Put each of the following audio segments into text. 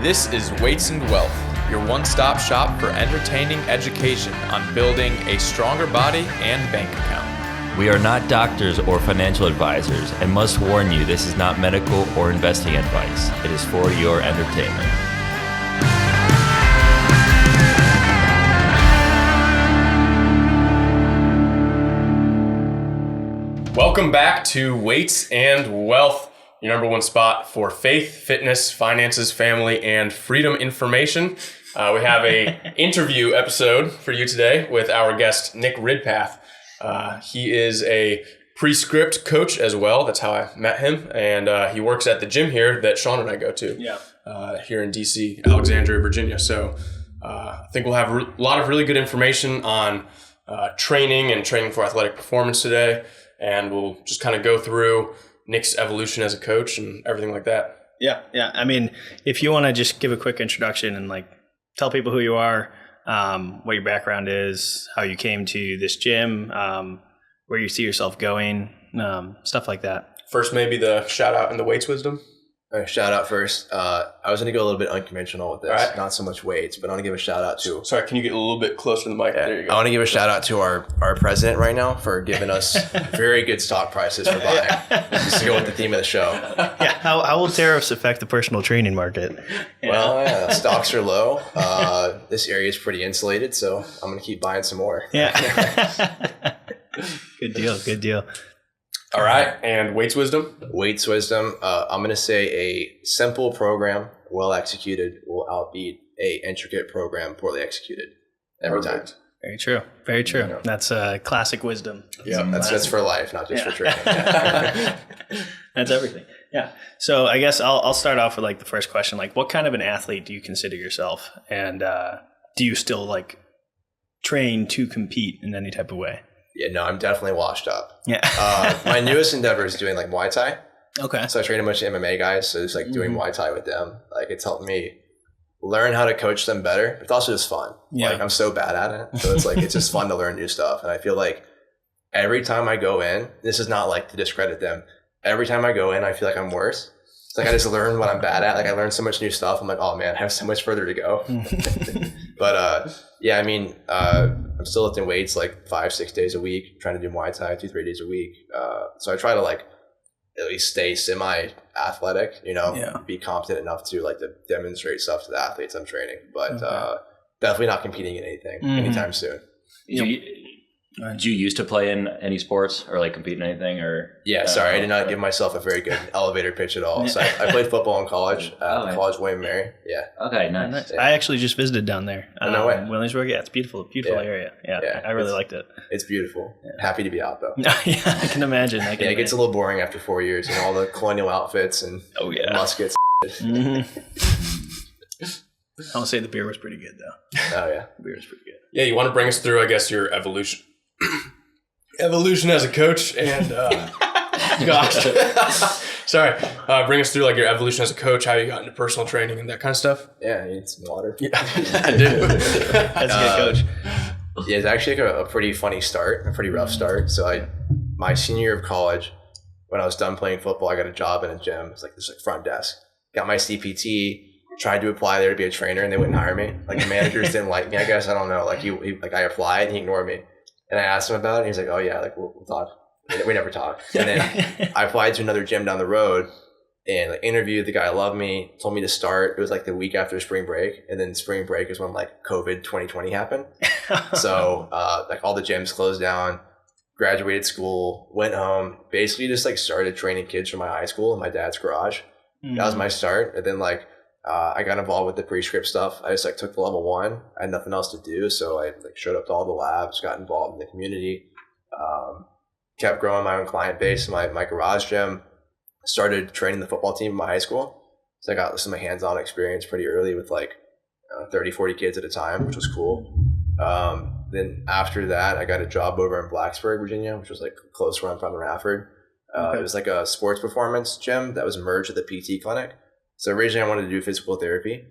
This is Weights and Wealth, your one-stop shop for entertaining education on building a stronger body and bank account. We are not doctors or financial advisors and must warn you this is not medical or investing advice. It is for your entertainment. Welcome back to Weights and Wealth, your number one spot for faith, fitness, finances, family, and freedom information. We have a interview episode for you today with our guest, Nick Ridpath. He is a Prescript coach as well. That's how I met him. And he works at the gym here that Sean and I go to here in DC, Alexandria, Virginia. So I think we'll have a lot of really good information on training and training for athletic performance today. And we'll just kind of go through Nick's evolution as a coach and everything like that. Yeah. I mean, if you want to just give a quick introduction and like tell people who you are, what your background is, how you came to this gym, where you see yourself going, stuff like that. First, maybe the shout out and the weights wisdom. All right, shout out first. I was going to go a little bit unconventional with this. Right. Not so much weights, but I want to give a shout out to... Sorry, can you get a little bit closer to the mic? Yeah, There you go. I want to give a shout out to our president right now for giving us very good stock prices for buying. Just to go with the theme of the show. Yeah. How will tariffs affect the personal training market? Well, stocks are low. This area is pretty insulated, so I'm going to keep buying some more. Yeah. Good deal. All right, and weights wisdom? Weights wisdom. I'm going to say a simple program, well executed, will outbeat a intricate program poorly executed every time. Very true. Yeah. That's classic wisdom. Yeah, that's for life, not just for training. That's everything. Yeah. So I guess I'll start off with like the first question. Like, what kind of an athlete do you consider yourself? And do you still like train to compete in any type of way? Yeah, no, I'm definitely washed up. Yeah. My newest endeavor is doing like Muay Thai. Okay. So I train a bunch of MMA guys. So it's like doing Muay Thai with them. Like it's helped me learn how to coach them better. It's also just fun. Yeah. Like I'm so bad at it. So it's like, it's just fun to learn new stuff. And I feel like every time I go in, this is not like to discredit them. Every time I go in, I feel like I'm worse. It's like I just learned what I'm bad at. Like I learned so much new stuff. I'm like, oh man, I have so much further to go. But yeah, I mean, I'm still lifting weights like 5-6 days a week, trying to do Muay Thai 2-3 days a week. So I try to like at least stay semi-athletic, be competent enough to like to demonstrate stuff to the athletes I'm training. But definitely not competing in anything anytime soon. Do you used to play in any sports or like compete in anything or? Yeah, sorry, I did not give myself a very good elevator pitch at all. So I played football in college at College William Mary. Yeah. Okay, nice. I actually just visited down there. No way. Williamsburg. Yeah, it's beautiful area. Yeah, I really liked it. It's beautiful. Yeah. Happy to be out though. Yeah, I can imagine. It gets a little boring after 4 years and all the colonial outfits and muskets. I will say the beer was pretty good though. Oh yeah, The beer was pretty good. Yeah, you want to bring us through, I guess, your evolution as a coach and bring us through like your evolution as a coach, how you got into personal training and that kind of stuff. Yeah, I need some water. Yeah, I do. That's a good coach. Yeah, it's actually like a pretty funny start, a pretty rough start. So my senior year of college, when I was done playing football, I got a job in a gym. It's like this front desk. Got my CPT. Tried to apply there to be a trainer and they wouldn't hire me. Like the managers didn't like me, I guess. I don't know. Like I applied and he ignored me. And I asked him about it and he's like, oh yeah, like we'll talk. We never talked. And then I applied to another gym down the road and like interviewed. The guy loved me, told me to start. It was like the week after spring break. And then spring break is when like COVID 2020 happened. So like all the gyms closed down, graduated school, went home, basically just like started training kids from my high school in my dad's garage. That was my start. And then like, I got involved with the Prescript stuff. I just like took the level 1. I had nothing else to do. So I like showed up to all the labs, got involved in the community, kept growing my own client base in my garage gym, started training the football team in my high school. So I got some hands-on experience pretty early with like 30, 40 kids at a time, which was cool. Then after that, I got a job over in Blacksburg, Virginia, which was like close where I'm from in Rafford. It was like a sports performance gym that was merged with a PT clinic. So originally I wanted to do physical therapy.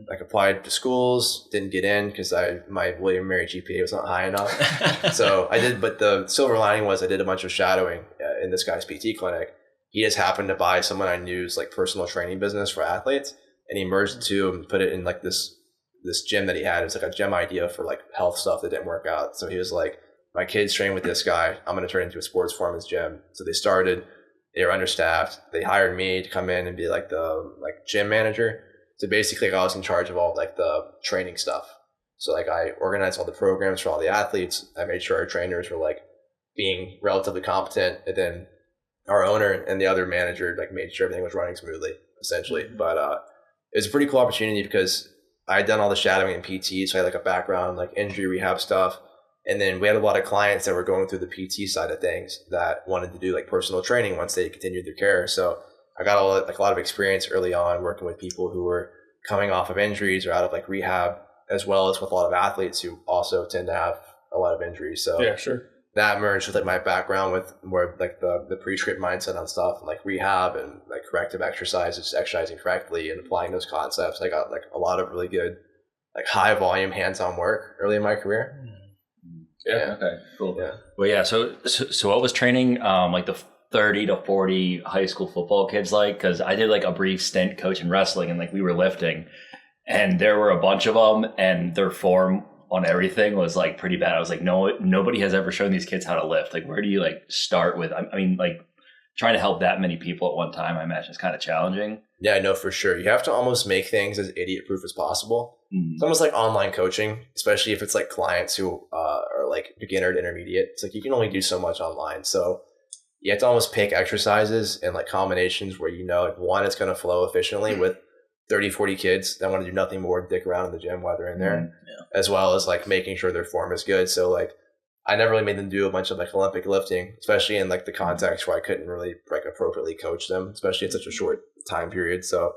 Like applied to schools, didn't get in because my William Mary GPA was not high enough. So I did, but the silver lining was I did a bunch of shadowing in this guy's PT clinic. He just happened to buy someone I knew's like personal training business for athletes. and he merged the two and put it in like this gym that he had. It was like a gym idea for like health stuff that didn't work out. So he was like, my kids train with this guy. I'm going to turn it into a sports performance gym. So they started, they were understaffed. They hired me to come in and be like the gym manager. So basically I was in charge of all like the training stuff. So like I organized all the programs for all the athletes. I made sure our trainers were like being relatively competent. And then our owner and the other manager like made sure everything was running smoothly, essentially. But it was a pretty cool opportunity because I had done all the shadowing in PT, so I had like a background like injury rehab stuff. And then we had a lot of clients that were going through the PT side of things that wanted to do like personal training once they continued their care. So I got a lot of experience early on working with people who were coming off of injuries or out of like rehab, as well as with a lot of athletes who also tend to have a lot of injuries. So yeah, sure. That merged with like my background with more like the pre-script mindset on stuff and like rehab and like corrective exercises, exercising correctly and applying those concepts. I got like a lot of really good, like high volume hands-on work early in my career. Yeah. Okay. Cool. Yeah. Well, yeah. So what was training like the 30 to 40 high school football kids like? Because I did like a brief stint coaching wrestling and like we were lifting, and there were a bunch of them, and their form on everything was like pretty bad. I was like, nobody has ever shown these kids how to lift. Like, where do you like start with? I mean, like trying to help that many people at one time, I imagine is kind of challenging. Yeah, no, for sure. You have to almost make things as idiot proof as possible. It's almost like online coaching, especially if it's like clients who are like beginner to intermediate. It's like you can only do so much online. So you have to almost pick exercises and like combinations where you know, like, one, it's going to flow efficiently with 30, 40 kids that want to do nothing more than dick around in the gym while they're in there, as well as like making sure their form is good. So like I never really made them do a bunch of like Olympic lifting, especially in like the context where I couldn't really like appropriately coach them, especially in such a short time period. So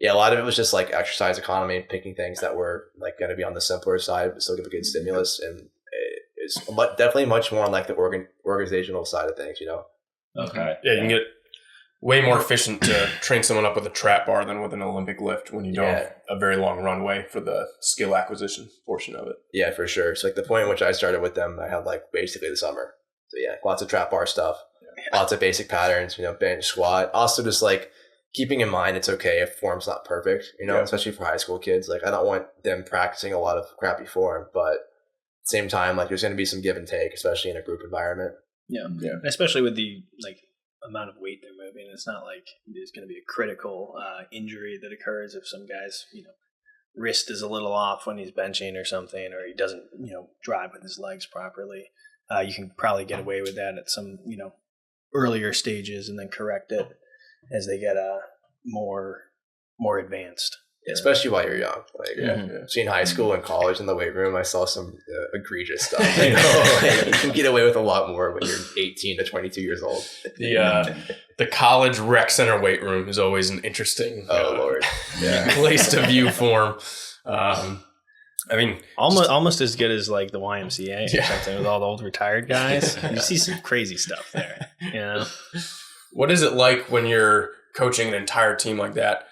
yeah, a lot of it was just like exercise economy, picking things that were like going to be on the simpler side, but still give a good stimulus. And it's definitely much more on like the organizational side of things, you know? Okay. Yeah, you can get way more efficient to train someone up with a trap bar than with an Olympic lift when you don't have a very long runway for the skill acquisition portion of it. Yeah, for sure. So like the point in which I started with them, I had like basically the summer. So yeah, lots of trap bar stuff, lots of basic patterns, you know, bench, squat. Also just like keeping in mind it's okay if form's not perfect, you know, especially for high school kids. Like I don't want them practicing a lot of crappy form, but at the same time, like there's going to be some give and take, especially in a group environment. Yeah. Especially with the like amount of weight they're moving. It's not like there's going to be a critical injury that occurs if some guy's, you know, wrist is a little off when he's benching or something, or he doesn't, you know, drive with his legs properly. You can probably get away with that at some, you know, earlier stages and then correct it as they get more advanced. Especially while you're young. Like, between high school and college in the weight room, I saw some egregious stuff. You know, like, you can get away with a lot more when you're 18 to 22 years old. The college rec center weight room is always an interesting place to view form. I mean, almost as good as like the YMCA or something with all the old retired guys. You see some crazy stuff there. You know, what is it like when you're coaching an entire team like that?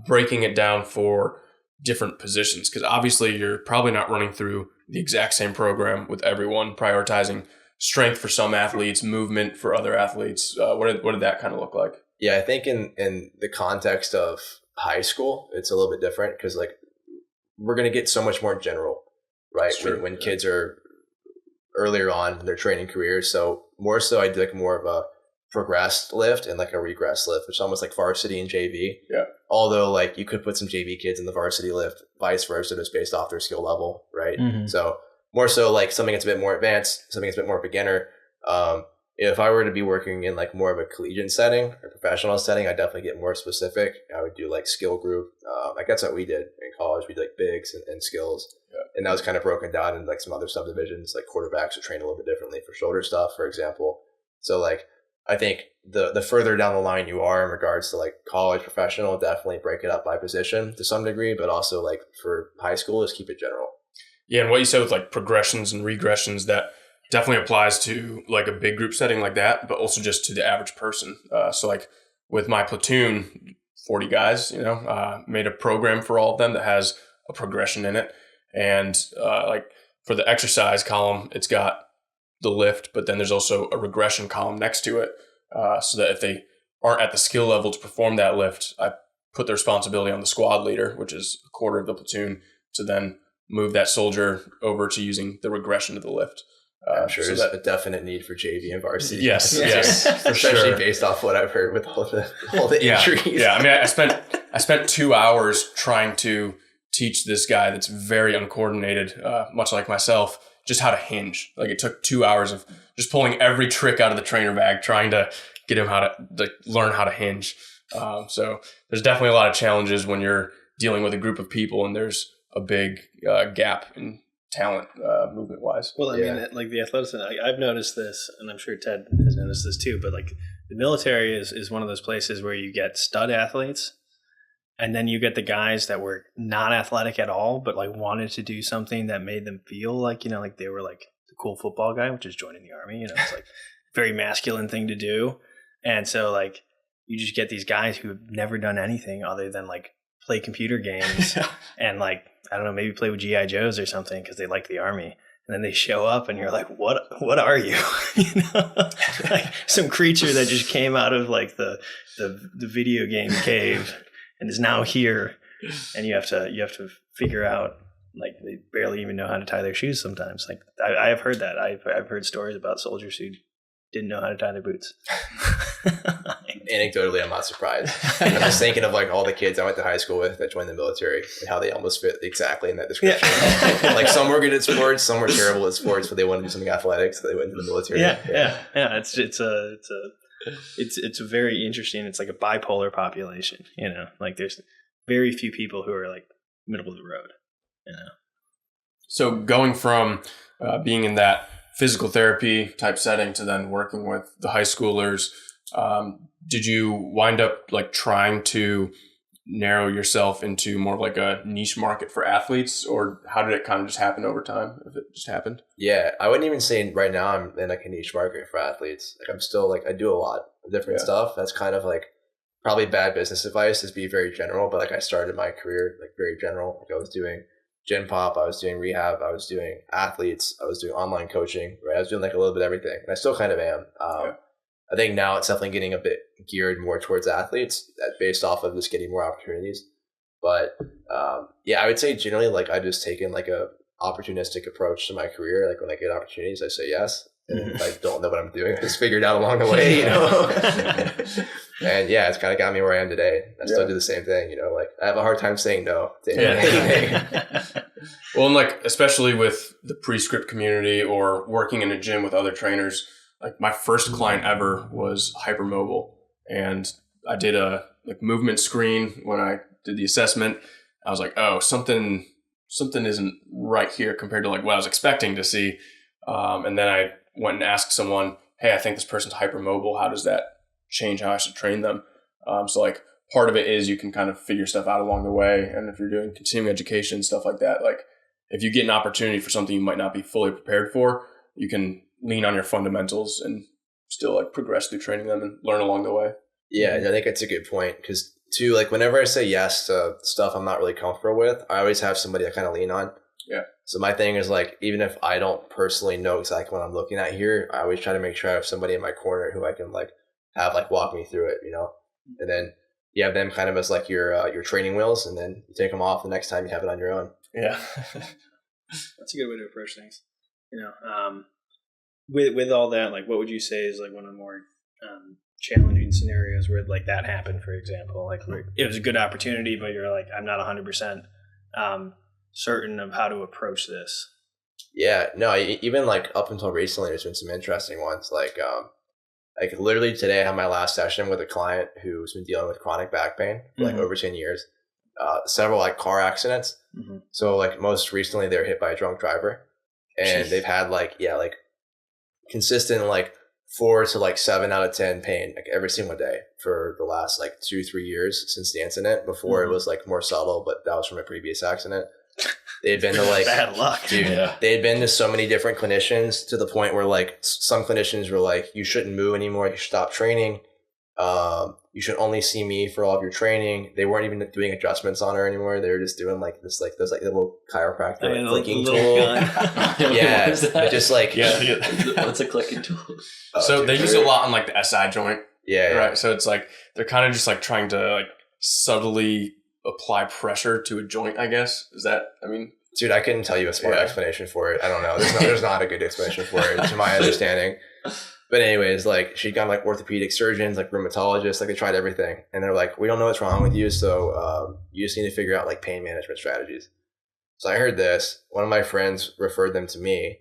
Breaking it down for different positions, because obviously you're probably not running through the exact same program with everyone, prioritizing strength for some athletes, movement for other athletes. What did that kind of look like? Yeah, I think in the context of high school, it's a little bit different because like we're going to get so much more general, right? When kids are earlier on in their training careers. So more so I did like more of a progressed lift and like a regress lift, which is almost like varsity and JV. Yeah. Although like you could put some JV kids in the varsity lift, vice versa, just based off their skill level, right? Mm-hmm. So more so like something that's a bit more advanced, something that's a bit more beginner. If I were to be working in like more of a collegiate setting or professional setting, I'd definitely get more specific. I would do like skill group. Like that's what we did in college. We did like bigs and skills. Yeah. And that was kind of broken down into like some other subdivisions, like quarterbacks are trained a little bit differently for shoulder stuff, for example. So like, I think the further down the line you are in regards to like college, professional, definitely break it up by position to some degree, but also like for high school, just keep it general. Yeah, and what you said with like progressions and regressions, that definitely applies to like a big group setting like that, but also just to the average person. So like with my platoon, 40 guys, you know, made a program for all of them that has a progression in it. And like for the exercise column, it's got the lift, but then there's also a regression column next to it, so that if they aren't at the skill level to perform that lift, I put the responsibility on the squad leader, which is a quarter of the platoon, to then move that soldier over to using the regression of the lift. I'm sure there's a definite need for JV and varsity. Yes, for especially sure. based off what I've heard with all the injuries. Yeah, I mean, I spent 2 hours trying to teach this guy that's very uncoordinated, much like myself, just how to hinge. Like, it took 2 hours of just pulling every trick out of the trainer bag, trying to get him how to learn how to hinge. So there's definitely a lot of challenges when you're dealing with a group of people and there's a big gap in talent movement wise. Well, I mean, like the athleticism, I've noticed this, and I'm sure Ted has noticed this too, but like the military is one of those places where you get stud athletes, and then you get the guys that were not athletic at all, but like wanted to do something that made them feel like, you know, like they were like the cool football guy, which is joining the Army. You know, it's like very masculine thing to do. And so like you just get these guys who have never done anything other than like play computer games and like, I don't know, maybe play with G.I. Joes or something because they like the Army. And then they show up and you're like, what are you? You know, like some creature that just came out of like the video game cave and is now here. And you have to figure out, like, they barely even know how to tie their shoes sometimes. Like I have heard that. I've heard stories about soldiers who didn't know how to tie their boots. Anecdotally, I'm not surprised. I'm just thinking of like all the kids I went to high school with that joined the military and how they almost fit exactly in that description. Yeah. Like some were good at sports, some were terrible at sports, but they wanted to do something athletic, so they went into the military. Yeah. It's a very interesting. It's like a bipolar population. You know, like there's very few people who are like middle of the road. You know. So going from being in that physical therapy type setting to then working with the high schoolers, did you wind up like trying to narrow yourself into more of like a niche market for athletes, or how did it kind of just happen over time, if it just happened? Yeah, I wouldn't even say right now I'm in like a niche market for athletes. Like I'm still like, I do a lot of different stuff. That's kind of like probably bad business advice is be very general, but like I started my career like very general. Like I was doing gym pop, I was doing rehab, I was doing athletes, I was doing online coaching, right? I was doing like a little bit of everything, and I still kind of am. I think now it's definitely getting a bit geared more towards athletes based off of just getting more opportunities. But I would say generally like I just taken like a opportunistic approach to my career. Like when I get opportunities, I say yes. And if I don't know what I'm doing, I just figure it out along the way, you know? And yeah, it's kind of got me where I am today. I still do the same thing, you know, like I have a hard time saying no to anything. Well, and like, especially with the pre-script community or working in a gym with other trainers, like my first client ever was hypermobile, and I did a like movement screen when I did the assessment. I was like, oh, something isn't right here compared to like what I was expecting to see. And then I went and asked someone, hey, I think this person's hypermobile. How does that change how I should train them? So like part of it is you can kind of figure stuff out along the way. And if you're doing continuing education, stuff like that, like if you get an opportunity for something you might not be fully prepared for, you can lean on your fundamentals and still like progress through training them and learn along the way. Yeah, I think that's a good point, because too, like whenever I say yes to stuff I'm not really comfortable with, I always have somebody I kind of lean on. Yeah. So my thing is like, even if I don't personally know exactly what I'm looking at here, I always try to make sure I have somebody in my corner who I can like have like walk me through it, you know? And then you have them kind of as like your training wheels, and then you take them off the next time you have it on your own. Yeah. That's a good way to approach things. You know, with all that, like what would you say is like one of the more challenging scenarios where like that happened, for example? Like where it was a good opportunity, but you're like, I'm not 100% certain of how to approach this. Yeah, no, even like up until recently, there's been some interesting ones. Like literally today I had my last session with a client who's been dealing with chronic back pain for like over 10 years, several like car accidents. So like most recently they were hit by a drunk driver, and they've had like consistent like 4 to like 7 out of 10 pain like every single day for the last like 2-3 years since the incident. Before it was like more subtle, but that was from a previous accident. They had been to like bad luck, dude. Yeah. They had been to so many different clinicians to the point where like some clinicians were like, you shouldn't move anymore. You should stop training. You should only see me for all of your training. They weren't even doing adjustments on her anymore. They were just doing like this, like those like little chiropractic clicking tool. Yeah, just like what's a clicking tool? So they use it a lot on like the SI joint. Yeah, right. So it's like they're kind of just like trying to like subtly apply pressure to a joint, I guess. Is that, I mean... Dude, I couldn't tell you a smart explanation for it. I don't know. There's not a good explanation for it, to my understanding. But anyways, like, she'd gone like orthopedic surgeons, like rheumatologists, like they tried everything. And they're like, we don't know what's wrong with you. So you just need to figure out like pain management strategies. So I heard this. One of my friends referred them to me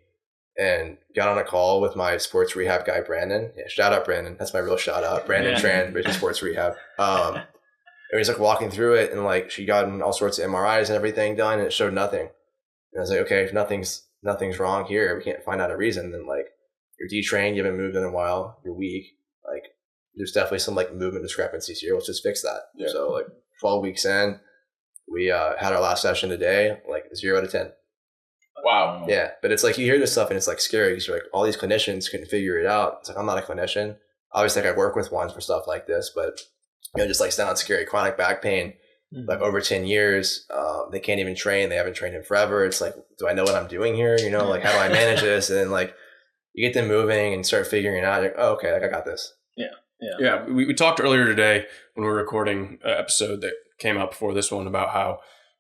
and got on a call with my sports rehab guy, Brandon. Yeah, shout out Brandon. That's my real shout out. Brandon Tran, Vision Sports Rehab. And he's like walking through it, and like she got all sorts of MRIs and everything done, and it showed nothing. And I was like, okay, if nothing's wrong here, we can't find out a reason, then like you're detrained, you haven't moved in a while, you're weak, like there's definitely some like movement discrepancies here. Let's just fix that. Yeah. So like 12 weeks in, we had our last session today, like 0 to 10. Wow. Yeah, but it's like you hear this stuff and it's like scary because you're like, all these clinicians couldn't figure it out. It's like, I'm not a clinician. Obviously, like I work with ones for stuff like this, but you know, just like sounds scary. Chronic back pain, like over 10 years, they can't even train. They haven't trained in forever. It's like, do I know what I'm doing here? You know, like how do I manage this? And then like you get them moving and start figuring it out. You're like, oh, okay, like I got this. Yeah. We talked earlier today when we were recording an episode that came out before this one about how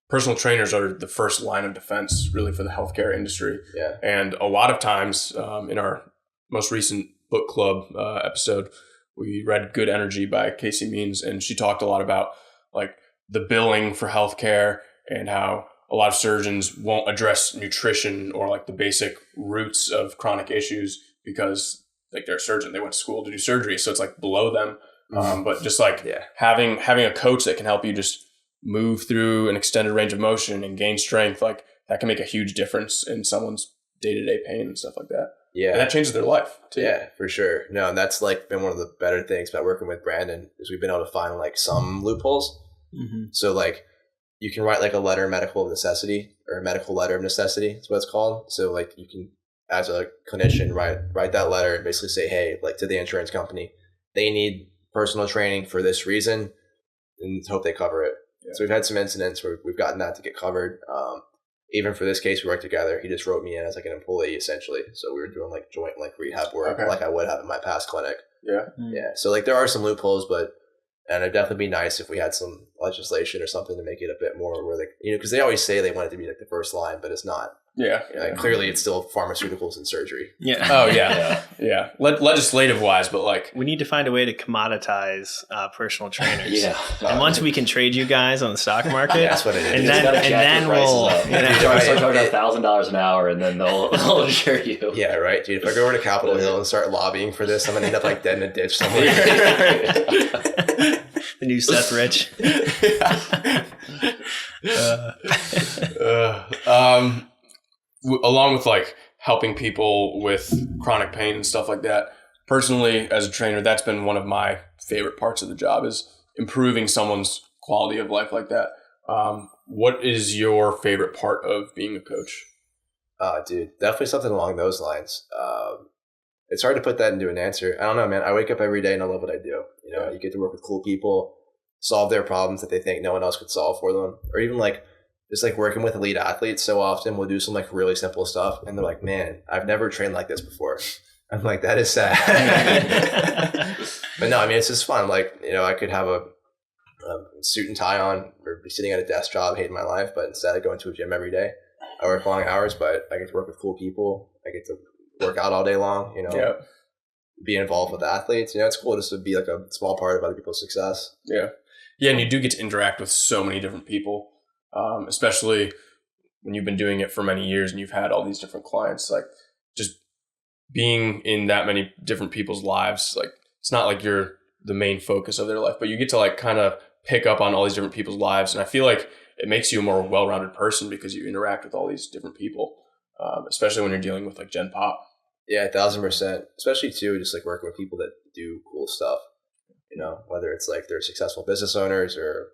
personal trainers are the first line of defense really for the healthcare industry. Yeah. And a lot of times in our most recent book club episode, we read Good Energy by Casey Means, and she talked a lot about like the billing for healthcare and how a lot of surgeons won't address nutrition or like the basic roots of chronic issues because like they're a surgeon, they went to school to do surgery. So it's like below them. But just like having a coach that can help you just move through an extended range of motion and gain strength, like that can make a huge difference in someone's day-to-day pain and stuff like that. Yeah. And that changes their life too. Yeah, for sure. No, and that's like been one of the better things about working with Brandon is we've been able to find like some loopholes. So like you can write like a letter of medical necessity or a medical letter of necessity. That's what it's called. So like you can, as a clinician, write that letter and basically say, hey, like to the insurance company, they need personal training for this reason and hope they cover it. Yeah. So we've had some incidents where we've gotten that to get covered. Even for this case, we worked together. He just wrote me in as like an employee essentially. So we were doing like joint like rehab work like I would have in my past clinic. Yeah. Yeah. So like there are some loopholes, and it'd definitely be nice if we had some legislation or something to make it a bit more where like, you know, because they always say they want it to be like the first line, but it's not. Yeah. You know, like, clearly it's still pharmaceuticals and surgery. Yeah. Oh yeah. Yeah. Legislative wise, but like we need to find a way to commoditize personal trainers. Yeah. And once we can trade you guys on the stock market, That's what it is. and then we'll start charging $1,000 an hour, and then they'll insure you. Yeah, right, dude. If I go over to Capitol Hill and start lobbying for this, I'm gonna end up like dead in a ditch somewhere. the new Seth Rich. Along with like helping people with chronic pain and stuff like that, personally as a trainer, that's been one of my favorite parts of the job is improving someone's quality of life like that. What is your favorite part of being a coach? Dude, definitely something along those lines. It's hard to put that into an answer. I don't know, man. I wake up every day and I love what I do. You know, you get to work with cool people, solve their problems that they think no one else could solve for them, or even like just like working with elite athletes. So often we'll do some like really simple stuff and they're like, man, I've never trained like this before. I'm like, that is sad. But no, I mean, it's just fun. Like, you know, I could have a suit and tie on or be sitting at a desk job, hating my life, but instead I go into a gym every day. I work long hours, but I get to work with cool people. I get to work out all day long, you know, be involved with athletes. You know, it's cool just to be like a small part of other people's success. Yeah. Yeah. And you do get to interact with so many different people, especially when you've been doing it for many years and you've had all these different clients. Like just being in that many different people's lives, like it's not like you're the main focus of their life, but you get to like kind of pick up on all these different people's lives. And I feel like it makes you a more well-rounded person because you interact with all these different people, especially when you're dealing with like Gen Pop. Yeah, 1,000%. Especially too, just like working with people that do cool stuff, you know, whether it's like they're successful business owners or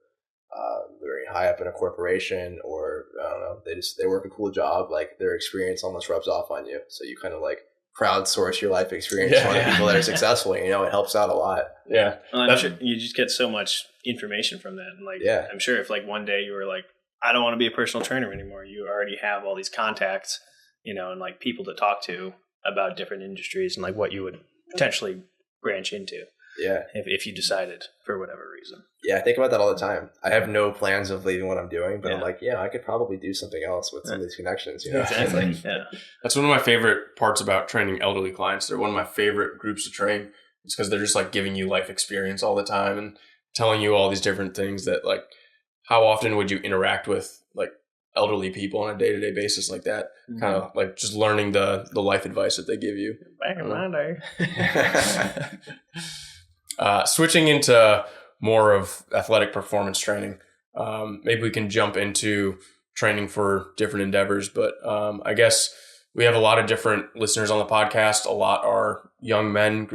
they're very high up in a corporation, or I don't know, they work a cool job. Like their experience almost rubs off on you. So you kind of like crowdsource your life experience on people that are successful. You know, it helps out a lot. Yeah. Well, I'm sure you just get so much information from that. And like, I'm sure if like one day you were like, I don't want to be a personal trainer anymore, you already have all these contacts, you know, and like people to talk to about different industries and like what you would potentially branch into. Yeah. if you decided for whatever reason. Yeah, I think about that all the time. I have no plans of leaving what I'm doing, but Yeah. I'm like, I could probably do something else with some of these connections. You know? Exactly. Yeah. That's one of my favorite parts about training elderly clients. They're one of my favorite groups to train. It's because they're just like giving you life experience all the time and telling you all these different things that like, how often would you interact with like elderly people on a day-to-day basis like that? Mm-hmm. Kind of like just learning the life advice that they give you. Back in my day. Switching into more of athletic performance training, maybe we can jump into training for different endeavors, but I guess we have a lot of different listeners on the podcast. A lot are young men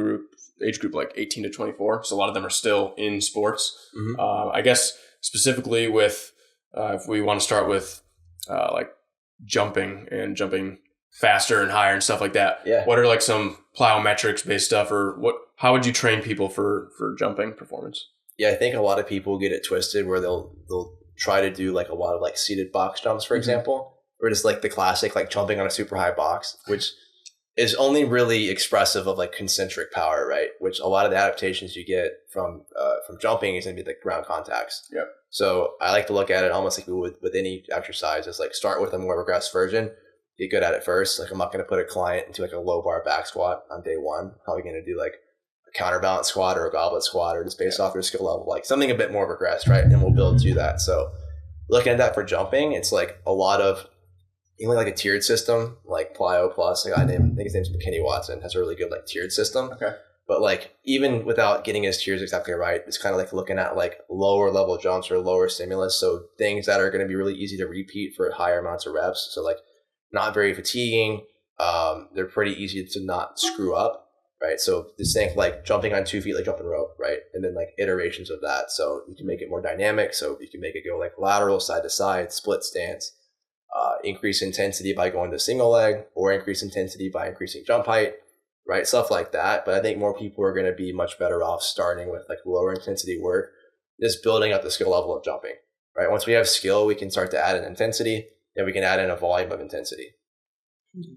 age group like 18 to 24. So a lot of them are still in sports. Mhm. I guess specifically with, if we want to start with like jumping faster and higher and stuff like that. Yeah. What are like some plyometrics based stuff, or how would you train people for jumping performance? Yeah, I think a lot of people get it twisted where they'll try to do like a lot of like seated box jumps, for example, or just like the classic like jumping on a super high box, which is only really expressive of like concentric power, right? Which a lot of the adaptations you get from jumping is going to be like ground contacts. Yep. So I like to look at it almost like we would with any exercise, is like start with a more regressed version, get good at it first. Like I'm not going to put a client into like a low bar back squat on day one. Probably going to do like a counterbalance squat or a goblet squat, or just based off their skill level, like something a bit more regressed, right? And we'll build to that. So looking at that for jumping, it's like a lot of even like a tiered system, like Plyo Plus. I think his name's McKinney Watson, has a really good like tiered system. Okay. But like even without getting his tiers exactly right, it's kind of like looking at like lower level jumps or lower stimulus. So things that are going to be really easy to repeat for higher amounts of reps. So like not very fatiguing. They're pretty easy to not screw up, right? So just think like jumping on 2 feet, like jumping rope, right? And then like iterations of that. So you can make it more dynamic. So you can make it go like lateral, side to side, split stance, increase intensity by going to single leg, or increase intensity by increasing jump height, right? Stuff like that. But I think more people are going to be much better off starting with like lower intensity work, just building up the skill level of jumping, right? Once we have skill, we can start to add in intensity, then we can add in a volume of intensity.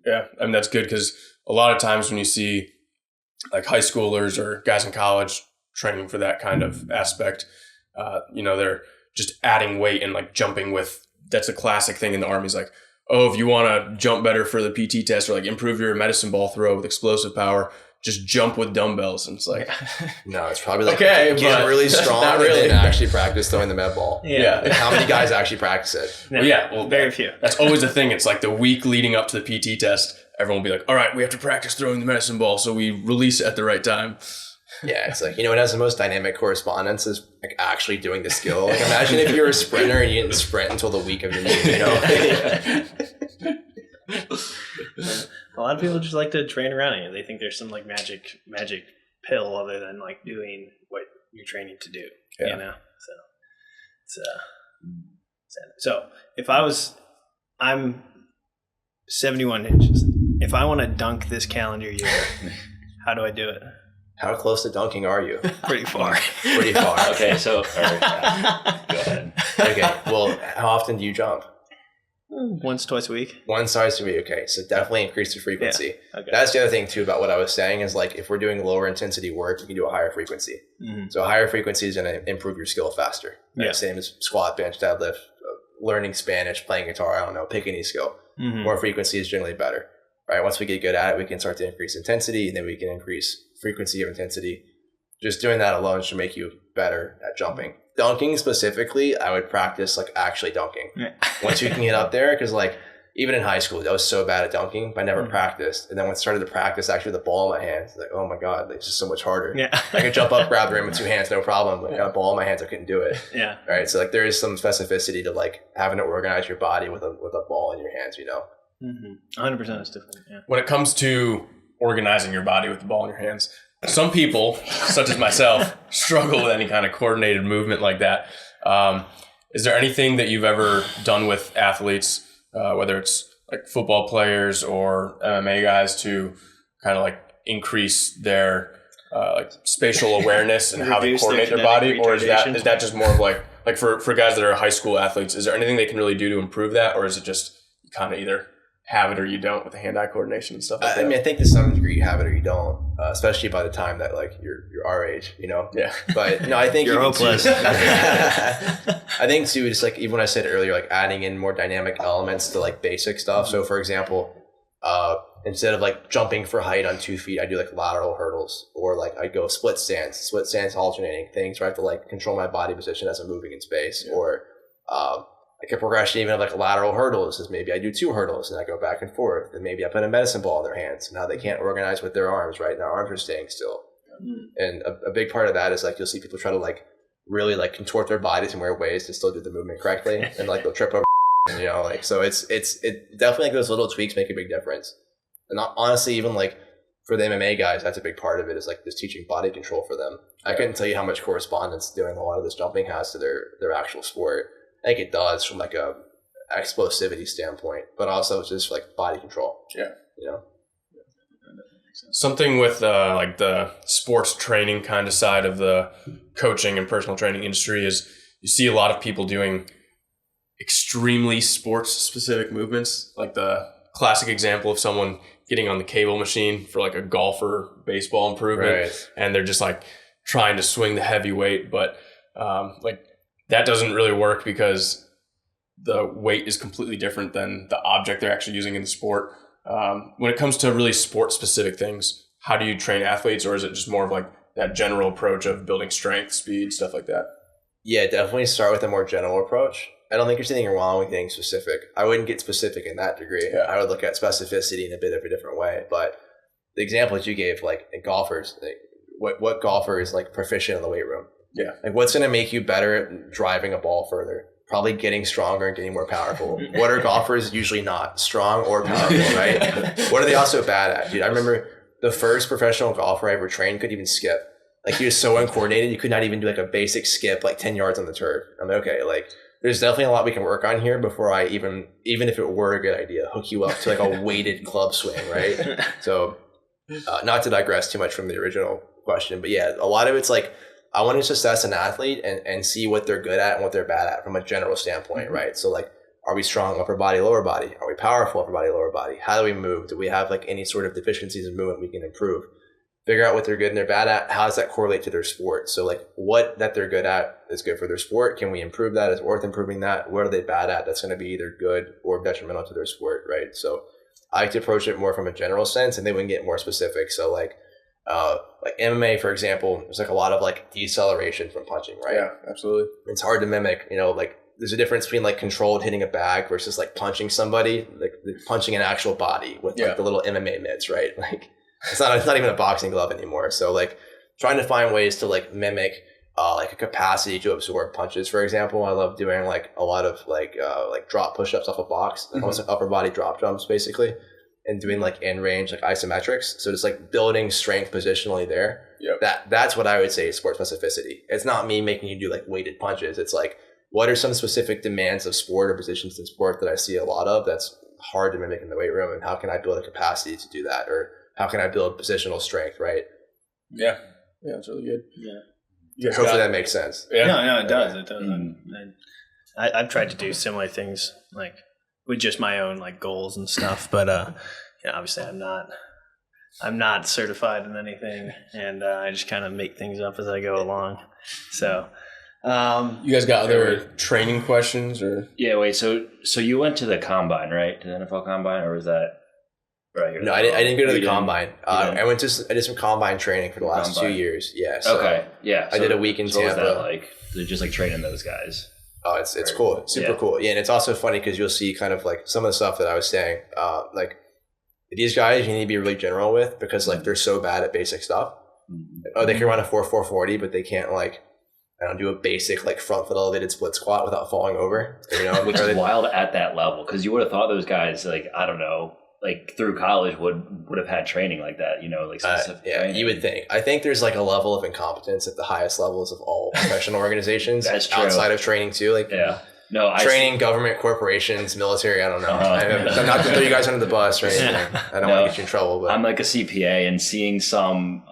Yeah, I mean, that's good, because a lot of times when you see like high schoolers or guys in college training for that kind of aspect, they're just adding weight and like jumping with, that's a classic thing in the Army, is like, oh, if you want to jump better for the PT test or like improve your medicine ball throw with explosive power, just jump with dumbbells. And it's like, no, it's probably like okay, get really strong not really. and then actually practice throwing the med ball. Yeah. Like how many guys actually practice it? Well, very few. That's always the thing. It's like the week leading up to the PT test, everyone will be like, all right, we have to practice throwing the medicine ball so we release it at the right time. Yeah, it's like, it has the most dynamic correspondence is like actually doing the skill. Like imagine if you're a sprinter and you didn't sprint until the week of your meet, A lot of people just like to train around it. They think there's some like magic pill other than like doing what you're training to do. Yeah. So it's so if I'm 71 inches. If I want to dunk this calendar year, how do I do it? How close to dunking are you? Pretty far. Pretty far. Okay, so go ahead. Okay, well, how often do you jump? Once, twice a week. One size to me. Okay, so definitely increase the frequency. Yeah. Okay. That's the other thing too about what I was saying is like if we're doing lower intensity work, you can do a higher frequency. Mm-hmm. So a higher frequency is going to improve your skill faster. Right? Yeah. Same as squat, bench, deadlift, learning Spanish, playing guitar. I don't know, pick any skill. Mm-hmm. More frequency is generally better. Right. Once we get good at it, we can start to increase intensity, and then we can increase frequency of intensity. Just doing that alone should make you better at jumping. Dunking specifically, I would practice like actually dunking. Yeah. Once you can get up there, because like even in high school, I was so bad at dunking, but I never practiced. And then when I started to practice actually with the ball in my hands, like, oh my God, it's just so much harder. Yeah. I could jump up, grab the rim with 2 hands, no problem. But I got a ball in my hands, I couldn't do it. Yeah. Right. So like there is some specificity to like having to organize your body with a ball in your hands, 100% is different. Yeah. When it comes to organizing your body with the ball in your hands, some people, such as myself, struggle with any kind of coordinated movement like that. Is there anything that you've ever done with athletes, whether it's like football players or MMA guys, to kind of like increase their like spatial awareness and how they coordinate their body? Or is that just more of like for guys that are high school athletes, is there anything they can really do to improve that? Or is it just kind of either have it or you don't with the hand-eye coordination and stuff like that. I mean, I think to some degree you have it or you don't, especially by the time that like you're our age, you know. Yeah. But no, I think You're hopeless. I think too, just like even when I said earlier, like adding in more dynamic elements to like basic stuff. So for example, instead of like jumping for height on 2 feet, I do like lateral hurdles, or like I go split stance alternating things where I have to like control my body position as I'm moving in space, or like a progression even of like lateral hurdles is maybe I do 2 hurdles and I go back and forth, and maybe I put a medicine ball in their hands. Now they can't organize with their arms, right? Their arms are staying still. And a big part of that is like you'll see people try to like really like contort their bodies in weird ways to still do the movement correctly, and like they'll trip over, you know, like so it definitely like those little tweaks make a big difference. And honestly, even like for the MMA guys, that's a big part of it, is like just teaching body control for them. I couldn't tell you how much correspondence doing a lot of this jumping has to their actual sport. I think it does from like a explosivity standpoint, but also just like body control. Yeah. You know? Something with like the sports training kind of side of the coaching and personal training industry is you see a lot of people doing extremely sports specific movements. Like the classic example of someone getting on the cable machine for like a golfer baseball improvement, Right. and they're just like trying to swing the heavy weight, but like that doesn't really work because the weight is completely different than the object they're actually using in the sport. When it comes to really sport specific things, how do you train athletes, or is it just more of like that general approach of building strength, speed, stuff like that? Yeah, definitely start with a more general approach. I don't think there's anything wrong with getting specific. I wouldn't get specific in that degree. Yeah. I would look at specificity in a bit of a different way. But the examples you gave, like in golfers, like what golfer is like proficient in the weight room? Yeah. Like what's going to make you better at driving a ball further? Probably getting stronger and getting more powerful. What are golfers usually not? Strong or powerful, right? What are they also bad at? Dude, I remember the first professional golfer I ever trained couldn't even skip. Like he was so uncoordinated, you could not even do like a basic skip, like 10 yards on the turf. I'm like, okay, like there's definitely a lot we can work on here before I even if it were a good idea, hook you up to like a weighted club swing, right? So not to digress too much from the original question, but yeah, a lot of it's like, I want to assess an athlete and see what they're good at and what they're bad at from a general standpoint, right? So like, are we strong upper body, lower body? Are we powerful upper body, lower body? How do we move? Do we have like any sort of deficiencies in movement we can improve? Figure out what they're good and they're bad at. How does that correlate to their sport? So like what that they're good at is good for their sport. Can we improve that? Is it worth improving that? What are they bad at? That's going to be either good or detrimental to their sport, right? So I like to approach it more from a general sense, and then we can get more specific. So like MMA, for example, there's like a lot of like deceleration from punching, right? Yeah, absolutely. It's hard to mimic, you know, like there's a difference between like controlled hitting a bag versus like punching somebody, like punching an actual body with like the little MMA mitts, right? Like it's not even a boxing glove anymore. So like trying to find ways to like mimic like a capacity to absorb punches, for example. I love doing like a lot of like drop push-ups off a box, almost like upper body drop jumps basically, and doing like in range like isometrics. So just like building strength positionally there. Yep. That's what I would say is sport specificity. It's not me making you do like weighted punches. It's like, what are some specific demands of sport or positions in sport that I see a lot of that's hard to mimic in the weight room, and how can I build a capacity to do that, or how can I build positional strength, right? Yeah, that's really good. Yeah, hopefully that makes sense. Yeah. No, it does. It does. I've tried to do similar things, like with just my own like goals and stuff, but obviously I'm not certified in anything, and I just kind of make things up as I go along. So you guys got other training questions, or? Yeah, wait, so you went to the combine, right? To the NFL combine, or was that right here? No, I didn't go to the combine. I did some combine training for the last 2 years. Yeah. So okay. Yeah. I did a week in Tampa. What was that like? They're just like training those guys. Oh, it's cool. It's super cool. Yeah, and it's also funny because you'll see kind of like some of the stuff that I was saying. Like these guys, you need to be really general with, because like they're so bad at basic stuff. Oh, they can run a 4.40, but they can't like do a basic like front foot elevated split squat without falling over. You know, which is wild at that level, because you would have thought those guys, like, I don't know, like through college would have had training like that, you know, like specific training. You would think. I think there's like a level of incompetence at the highest levels of all professional organizations. That's true. Outside of training too, like training, government, corportions, military. I don't know. I'm not to throw you guys under the bus or anything. I don't want to get you in trouble. But I'm like a CPA, and seeing some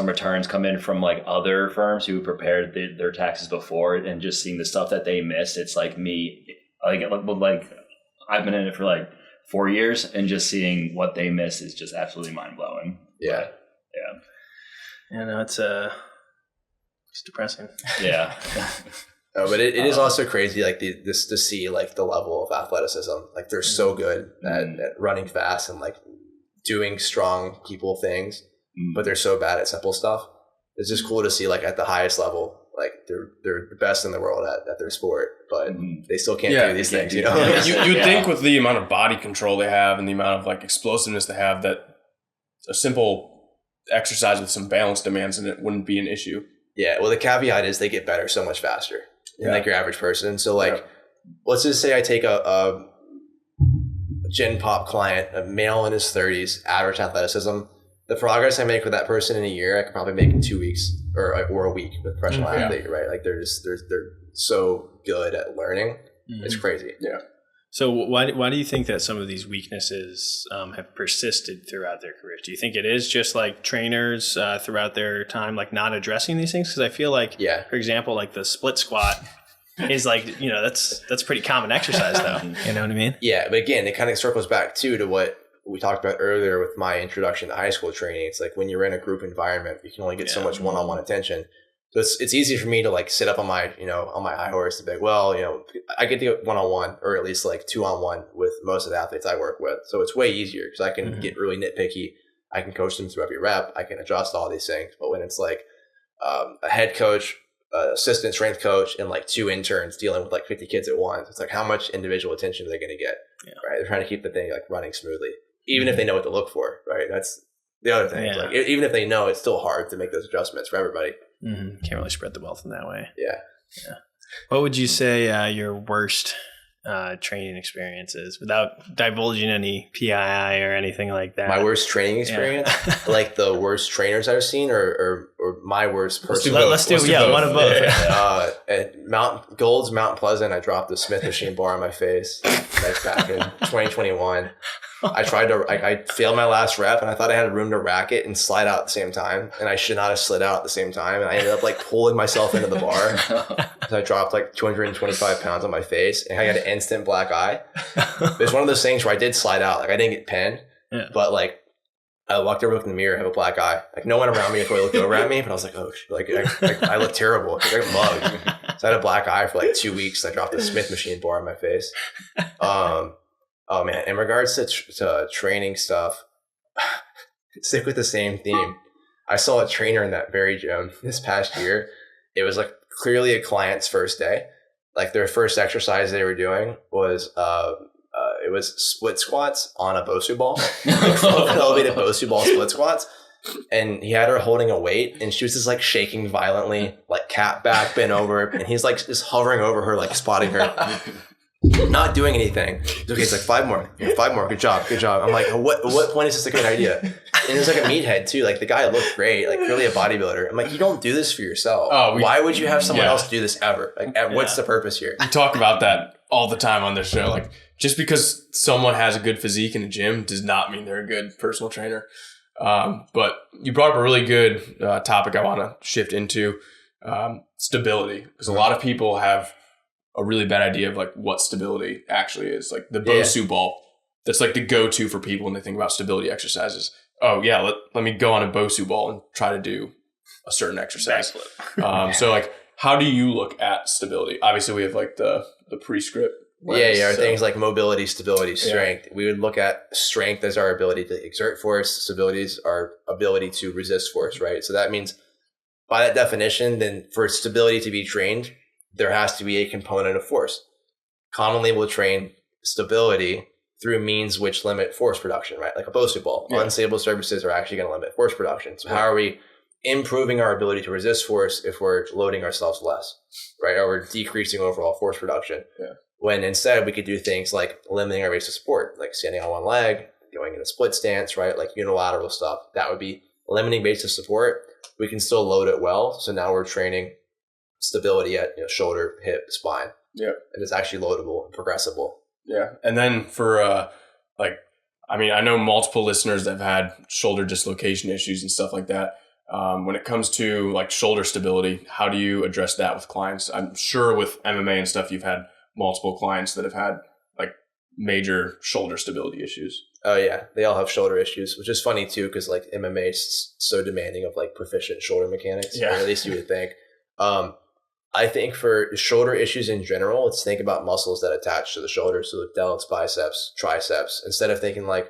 returns come in from like other firms who prepared their taxes before, and just seeing the stuff that they missed. It's like me, like I've been in it for like 4 years, and just seeing what they miss is just absolutely mind blowing. Yeah. You know, it's depressing. Yeah. But it is also crazy, like this to see like the level of athleticism. Like they're so good at running fast and like doing strong people things, but they're so bad at simple stuff. It's just cool to see like at the highest level, like they're the best in the world at their sport, but they still can't do these things. You know, you'd think with the amount of body control they have and the amount of like explosiveness they have that a simple exercise with some balance demands in it wouldn't be an issue. Yeah. Well, the caveat is they get better so much faster than like your average person. So like, let's just say I take a Gen Pop client, a male in his 30s, average athleticism. The progress I make with that person in a year, I could probably make in 2 weeks or a week with a professional athlete, right? Like they're so good at learning. It's crazy. Yeah. So why do you think that some of these weaknesses have persisted throughout their careers? Do you think it is just like trainers throughout their time, like not addressing these things? Because I feel like, for example, like the split squat is like, you know, that's pretty common exercise though. You know what I mean? Yeah. But again, it kind of circles back too to what we talked about earlier with my introduction to high school training. It's like when you're in a group environment, you can only get so much one-on-one attention. So it's easy for me to like sit up on my high horse and be like, well, you know, I get to get one-on-one or at least like 2-on-1 with most of the athletes I work with. So it's way easier because I can get really nitpicky. I can coach them through every rep. I can adjust all these things. But when it's like a head coach, assistant strength coach, and like 2 interns dealing with like 50 kids at once, it's like how much individual attention are they going to get? Right? They're trying to keep the thing like running smoothly, even if they know what to look for. Right? That's the other thing. Like even if they know, it's still hard to make those adjustments for everybody. Can't really spread the wealth in that way. Yeah. What would you say your worst training experience is, without divulging any PII or anything like that? My worst training experience, like the worst trainers I've seen, or my worst person. Let's do one of both. At Gold's Mount Pleasant, I dropped a Smith machine bar on my face. That's back in 2021. I failed my last rep and I thought I had room to rack it and slide out at the same time. And I should not have slid out at the same time. And I ended up like pulling myself into the bar. So I dropped like 225 pounds on my face and I got an instant black eye. It was one of those things where I did slide out. Like I didn't get pinned, but like I walked over, looked in the mirror, have a black eye. Like no one around me before they looked over at me, but I was like, oh, like I look terrible. I look mugged. So I had a black eye for like 2 weeks. I dropped a Smith machine bar on my face. Oh man, in regards to training stuff, stick with the same theme. I saw a trainer in that very gym this past year. It was like clearly a client's first day. Like their first exercise they were doing was it was split squats on a Bosu ball, like elevated Bosu ball split squats. And he had her holding a weight and she was just like shaking violently, like cat back, bent over, and he's like just hovering over her, like spotting her. Not doing anything. Okay, it's like 5 more. 5 more. Good job. I'm like, what point is this a good idea? And it's like a meathead too. Like the guy looked great, like really a bodybuilder. I'm like, you don't do this for yourself. Why would you have someone else do this ever? Like, what's the purpose here? We talk about that all the time on this show. Like, just because someone has a good physique in a gym does not mean they're a good personal trainer. But you brought up a really good topic I want to shift into, stability, because a lot of people have a really bad idea of like what stability actually is. Like the Bosu ball, that's like the go-to for people when they think about stability exercises. Oh yeah, let me go on a Bosu ball and try to do a certain exercise. So like, how do you look at stability? Obviously we have like the prescript. Things like mobility, stability, strength. We would look at strength as our ability to exert force. Stability is our ability to resist force, right? So that means by that definition, then for stability to be trained, there has to be a component of force. Commonly we'll train stability through means which limit force production, right? Like a Bosu ball. Unstable surfaces are actually going to limit force production. So how are we improving our ability to resist force if we're loading ourselves less, right? Or we're decreasing overall force production. When instead we could do things like limiting our base of support, like standing on one leg, going in a split stance, right? Like unilateral stuff. That would be limiting base of support. We can still load it well. So now we're training stability at shoulder, hip, spine. And it's actually loadable and progressible. And then for I know multiple listeners that have had shoulder dislocation issues and stuff like that. When it comes to like shoulder stability, how do you address that with clients? I'm sure with MMA and stuff, you've had multiple clients that have had like major shoulder stability issues. Oh yeah, they all have shoulder issues, which is funny too, because like MMA is so demanding of like proficient shoulder mechanics. Yeah. Or at least you would think. I think for shoulder issues in general, let's think about muscles that attach to the shoulder, so the delts, biceps, triceps, instead of thinking like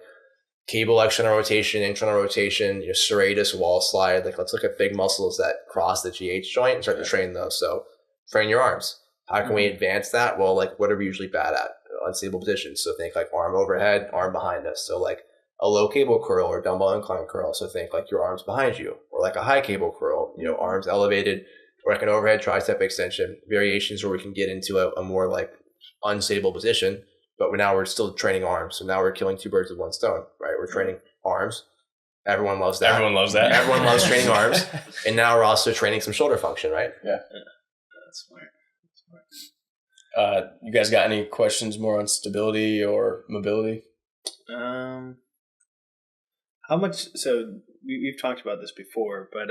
cable external rotation, internal rotation, serratus, wall slide. Like let's look at big muscles that cross the GH joint and start to train those. So train your arms. How can we advance that? Well, like what are we usually bad at? Unstable positions. So think like arm overhead, arm behind us. So like a low cable curl or dumbbell incline curl. So think like your arms behind you, or like a high cable curl, arms elevated, or like an overhead tricep extension. Variations where we can get into a more like unstable position, but now we're still training arms. So now we're killing two birds with one stone, right? We're training arms. Everyone loves that. Everyone loves that. Everyone loves training arms. And now we're also training some shoulder function, right? Yeah. That's smart. You guys got any questions more on stability or mobility? How much? So we've talked about this before, but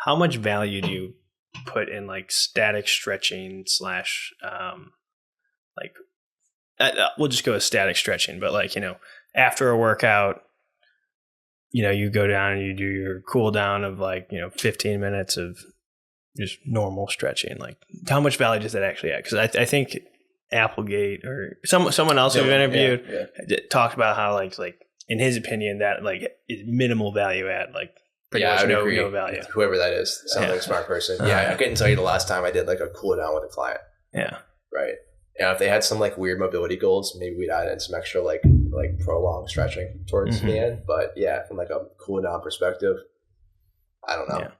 how much value do you put in like static stretching / like we'll just go with static stretching, but like after a workout, you go down and you do your cool down of like 15 minutes of just normal stretching. Like how much value does that actually add? Because I think Applegate or someone else we've interviewed talked about how like in his opinion that like is minimal value add, like pretty much no value. Whoever that is sounds like a smart person. Yeah, I couldn't tell you the last time I did like a cool down with a client. Yeah. Right. Yeah, if they had some like weird mobility goals, maybe we'd add in some extra like prolonged stretching towards the end. But yeah, from like a cool down perspective, I don't know. Yeah.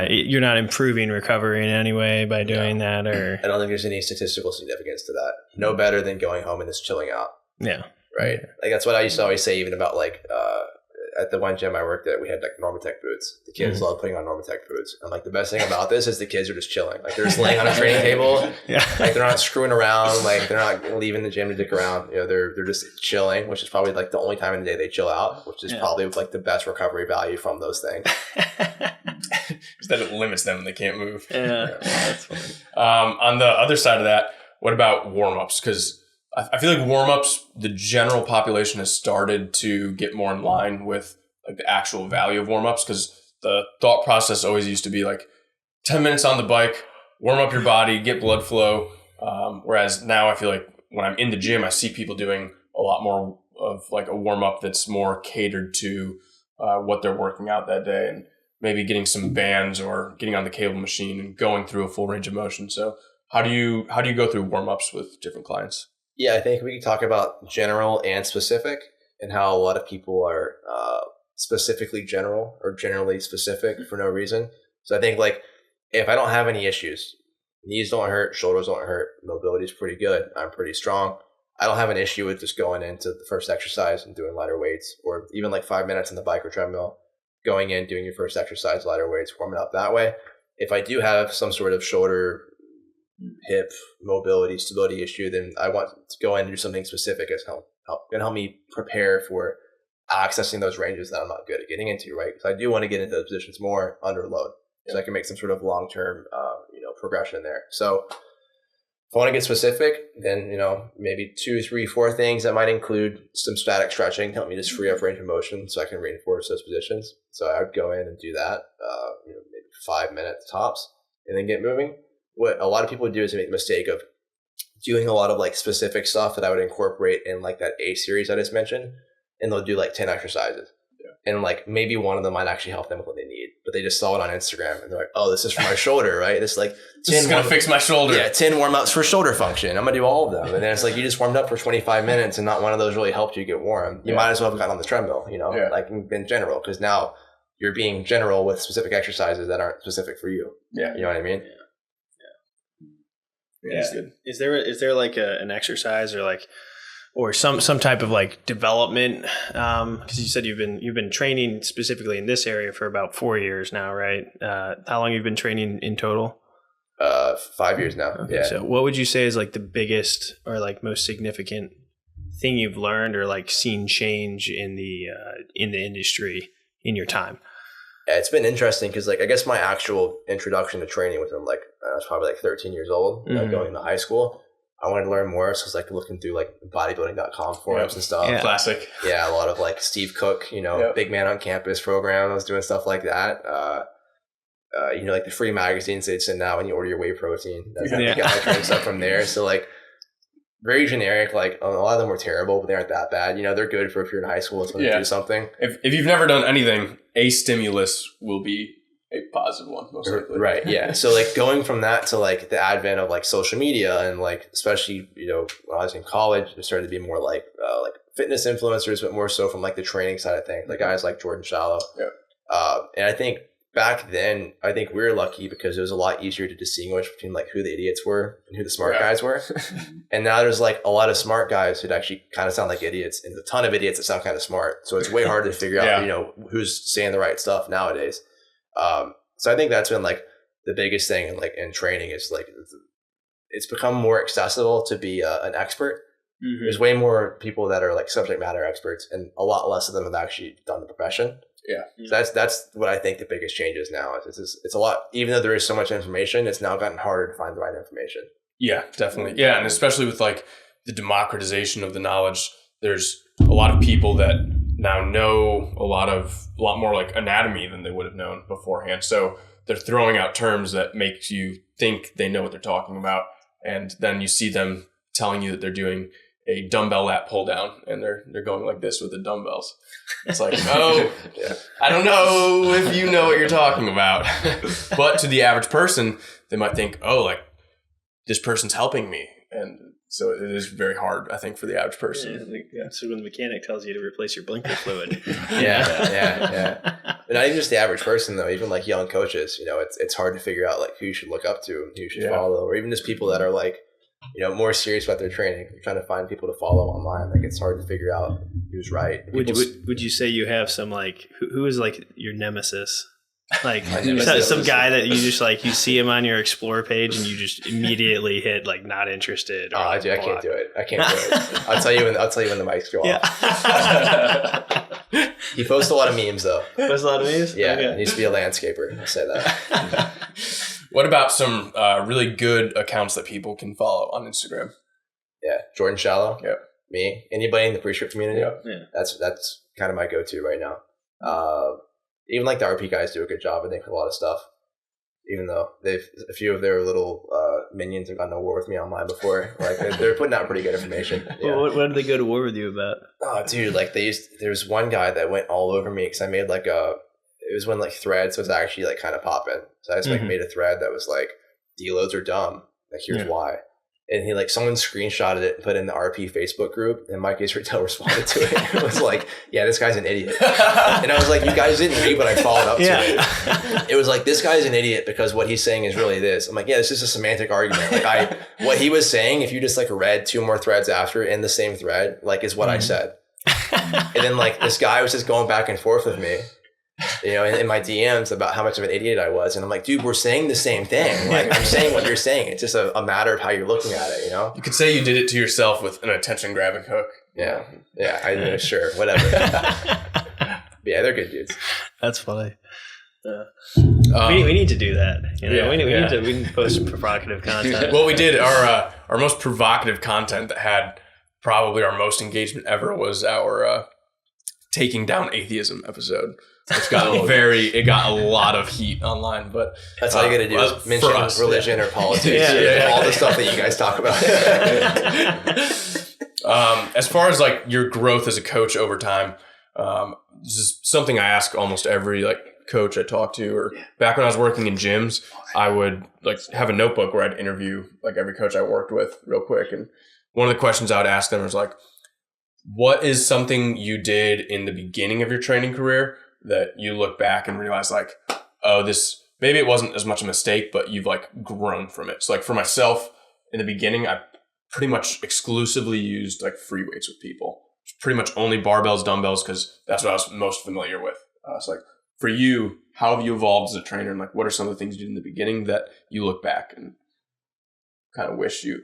You're not improving recovery in any way by doing that, or I don't think there's any statistical significance to that. No better than going home and just chilling out. Yeah. Right. Like that's what I used to always say, even about like at the one gym I worked at, we had like Normatec boots. The kids love putting on Normatec boots. And like the best thing about this is the kids are just chilling. Like they're just laying on a training table. Yeah. Like they're not screwing around. Like they're not leaving the gym to dick around. They're just chilling, which is probably like the only time in the day they chill out, which is probably like the best recovery value from those things. That it limits them and they can't move. Yeah. That's funny. On the other side of that, what about warm-ups? Because I feel like warm-ups, the general population has started to get more in line with like the actual value of warm-ups, because the thought process always used to be like 10 minutes on the bike, warm up your body, get blood flow. Whereas now I feel like when I'm in the gym, I see people doing a lot more of like a warm-up that's more catered to what they're working out that day, and maybe getting some bands or getting on the cable machine and going through a full range of motion. So how do you go through warm-ups with different clients? Yeah, I think we can talk about general and specific, and how a lot of people are specifically general or generally specific for no reason. So I think like if I don't have any issues, knees don't hurt, shoulders don't hurt, mobility is pretty good, I'm pretty strong, I don't have an issue with just going into the first exercise and doing lighter weights, or even like 5 minutes on the bike or treadmill, going in, doing your first exercise, lighter weights, warming up that way. If I do have some sort of shoulder, hip, mobility, stability issue, then I want to go in and do something specific as help me prepare for accessing those ranges that I'm not good at getting into, right? Because I do want to get into those positions more under load, so I can make some sort of long-term, progression there. So if I want to get specific, then, maybe 2, 3, 4 things that might include some static stretching, help me just free up range of motion so I can reinforce those positions. So I would go in and do that, maybe 5 minutes tops, and then get moving. What a lot of people do is they make the mistake of doing a lot of like specific stuff that I would incorporate in like that A series I just mentioned, and they'll do like 10 exercises. Yeah. And like maybe one of them might actually help them with what they need, but they just saw it on Instagram and they're like, oh, this is for my shoulder, right? This like 10 this is going to fix my shoulder. Yeah, 10 warm-ups for shoulder function. I'm going to do all of them. And then it's like you just warmed up for 25 minutes and not one of those really helped you get warm. You might as well have gotten on the treadmill, like in general, because now you're being general with specific exercises that aren't specific for you. Yeah. You know what I mean? Yeah. That's good. Is there like an exercise or some type of like development? Because you said you've been training specifically in this area for about 4 years now, right? How long have you been training in total? 5 years now. Okay, yeah. So what would you say is like the biggest or like most significant thing you've learned or like seen change in the industry in your time? Yeah, it's been interesting because like I guess my actual introduction to training was I was probably like 13 years old, going to high school. I wanted to learn more. So I was like looking through like bodybuilding.com forums and stuff. Yeah. Classic. Yeah, a lot of like Steve Cook, big man on campus program. I was doing stuff like that. Like the free magazines they'd send out when you order your whey protein. That's how you get my training stuff from there. So like very generic. Like a lot of them were terrible, but they aren't that bad. They're good for if you're in high school and want to do something. If you've never done anything, a stimulus will be a positive one, most likely. Right. Yeah. So like going from that to like the advent of like social media and like especially when I was in college, there started to be more like fitness influencers, but more so from like the training side of things, like guys like Jordan Shallow. Yeah. And I think back then, I think we were lucky because it was a lot easier to distinguish between like who the idiots were and who the smart guys were. And now there's like a lot of smart guys who actually kind of sound like idiots and a ton of idiots that sound kind of smart. So it's way harder to figure out, who's saying the right stuff nowadays. So I think that's been like the biggest thing in training is like it's become more accessible to be an expert. Mm-hmm. There's way more people that are like subject matter experts and a lot less of them have actually done the profession. Yeah. So that's what I think the biggest change is now. It's a lot, even though there is so much information, it's now gotten harder to find the right information. Yeah, definitely. Yeah. And especially with like the democratization of the knowledge, there's a lot of people that now know a lot more like anatomy than they would have known beforehand. So they're throwing out terms that makes you think they know what they're talking about. And then you see them telling you that they're doing a dumbbell lat pull down and they're going like this with the dumbbells. It's like, I don't know if you know what you're talking about. But to the average person, they might think, like this person's helping me. And so it is very hard, I think, for the average person. So when the mechanic tells you to replace your blinker fluid. Yeah. And not even just the average person though, even like young coaches, it's hard to figure out like who you should look up to and who you should follow, or even just people that are like, more serious about their training. You're trying to find people to follow online. Like it's hard to figure out who's right. Would you say you have some like who is like your nemesis? Like some guy that you just like you see him on your Explore page and you just immediately hit like not interested. Or I can't do it. I'll tell you when the mics go off. He posts a lot of memes though. Posts a lot of memes? Yeah, okay. He needs to be a landscaper. I'll say that. What about some really good accounts that people can follow on Instagram? Yeah, Jordan Shallow. Yeah, me. Anybody in the pre-script community. Yeah. That's kind of my go-to right now. Even like the RP guys do a good job, I think, with a lot of stuff. Even though a few of their little minions have gotten to war with me online before. Like they're putting out pretty good information. Yeah. Well, what did they go to war with you about? Oh, dude, like there's one guy that went all over me because I made like it was when like Threads was actually like kind of popping. So I just like made a thread that was like deloads are dumb. Like here's why. And he like someone screenshotted it and put it in the RP Facebook group, and Mike Israel responded to it. It was like, yeah, this guy's an idiot. And I was like, you guys didn't read, but I followed up to it. It was like, this guy's an idiot because what he's saying is really this. I'm like, yeah, this is a semantic argument. Like what he was saying, if you just like read two more threads after in the same thread, like is what I said. And then like this guy was just going back and forth with me, in my DMs about how much of an idiot I was. And I'm like, dude, we're saying the same thing. Like I'm saying what you're saying. It's just a matter of how you're looking at it, You could say you did it to yourself with an attention grabbing hook. Yeah. Yeah. I know. Sure. Whatever. Yeah. They're good dudes. That's funny. We need to do that. We need to post some provocative content. Well, we did our most provocative content that had probably our most engagement ever was our Taking Down Atheism episode. It got a lot of heat online, but that's all you got to do is mention religion or politics, all the stuff that you guys talk about. As far as like your growth as a coach over time, this is something I ask almost every like coach I talk to. Or back when I was working in gyms, I would like have a notebook where I'd interview like every coach I worked with real quick, and one of the questions I would ask them was like, what is something you did in the beginning of your training career that you look back and realize like, maybe it wasn't as much a mistake, but you've like grown from it. So like for myself in the beginning, I pretty much exclusively used like free weights with people, pretty much only barbells, dumbbells, because that's what I was most familiar with. So like for you, how have you evolved as a trainer? And like, what are some of the things you did in the beginning that you look back and kind of wish you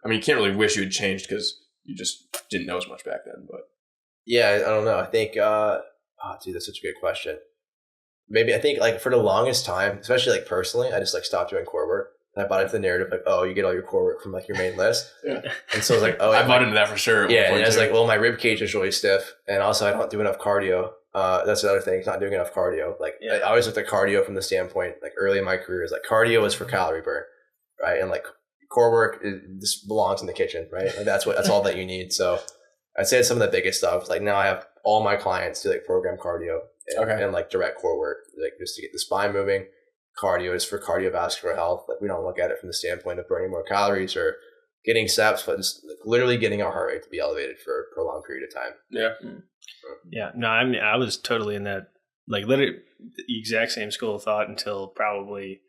can't really wish you had changed because you just didn't know as much back then, but yeah, I don't know. I think, dude, that's such a good question. Maybe I think like for the longest time, especially like personally, I just like stopped doing core work. And I bought into the narrative like, oh, you get all your core work from like your main list. Yeah. And so I was like, oh, I bought into that for sure. Yeah, and I was like, well, my rib cage is really stiff, and also I don't do enough cardio. That's the other thing. It's not doing enough cardio. Like I always looked at cardio from the standpoint, like early in my career, is like cardio is for calorie burn, right? And like core work this belongs in the kitchen, right? Like that's all that you need. So I'd say it's some of the biggest stuff. Like now I have all my clients do like program cardio and like direct core work, like just to get the spine moving. Cardio is for cardiovascular health. Like we don't look at it from the standpoint of burning more calories or getting steps, but just like literally getting our heart rate to be elevated for a prolonged period of time. Yeah. Yeah. No, I mean, I was totally in that, like literally the exact same school of thought until probably,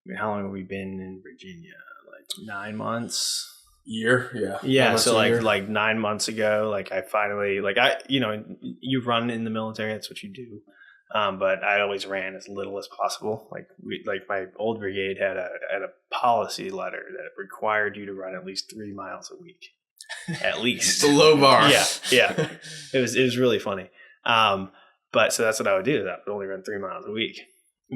I mean, how long have we been in Virginia? Like 9 months. Year. Yeah. Yeah. Almost So a year. like 9 months ago, like I finally, like you run in the military, that's what you do. But I always ran as little as possible. Like my old brigade had a policy letter that required you to run at least 3 miles a week, at least. It's a low bar. Yeah. It was really funny. But so that's what I would do. I would only run 3 miles a week.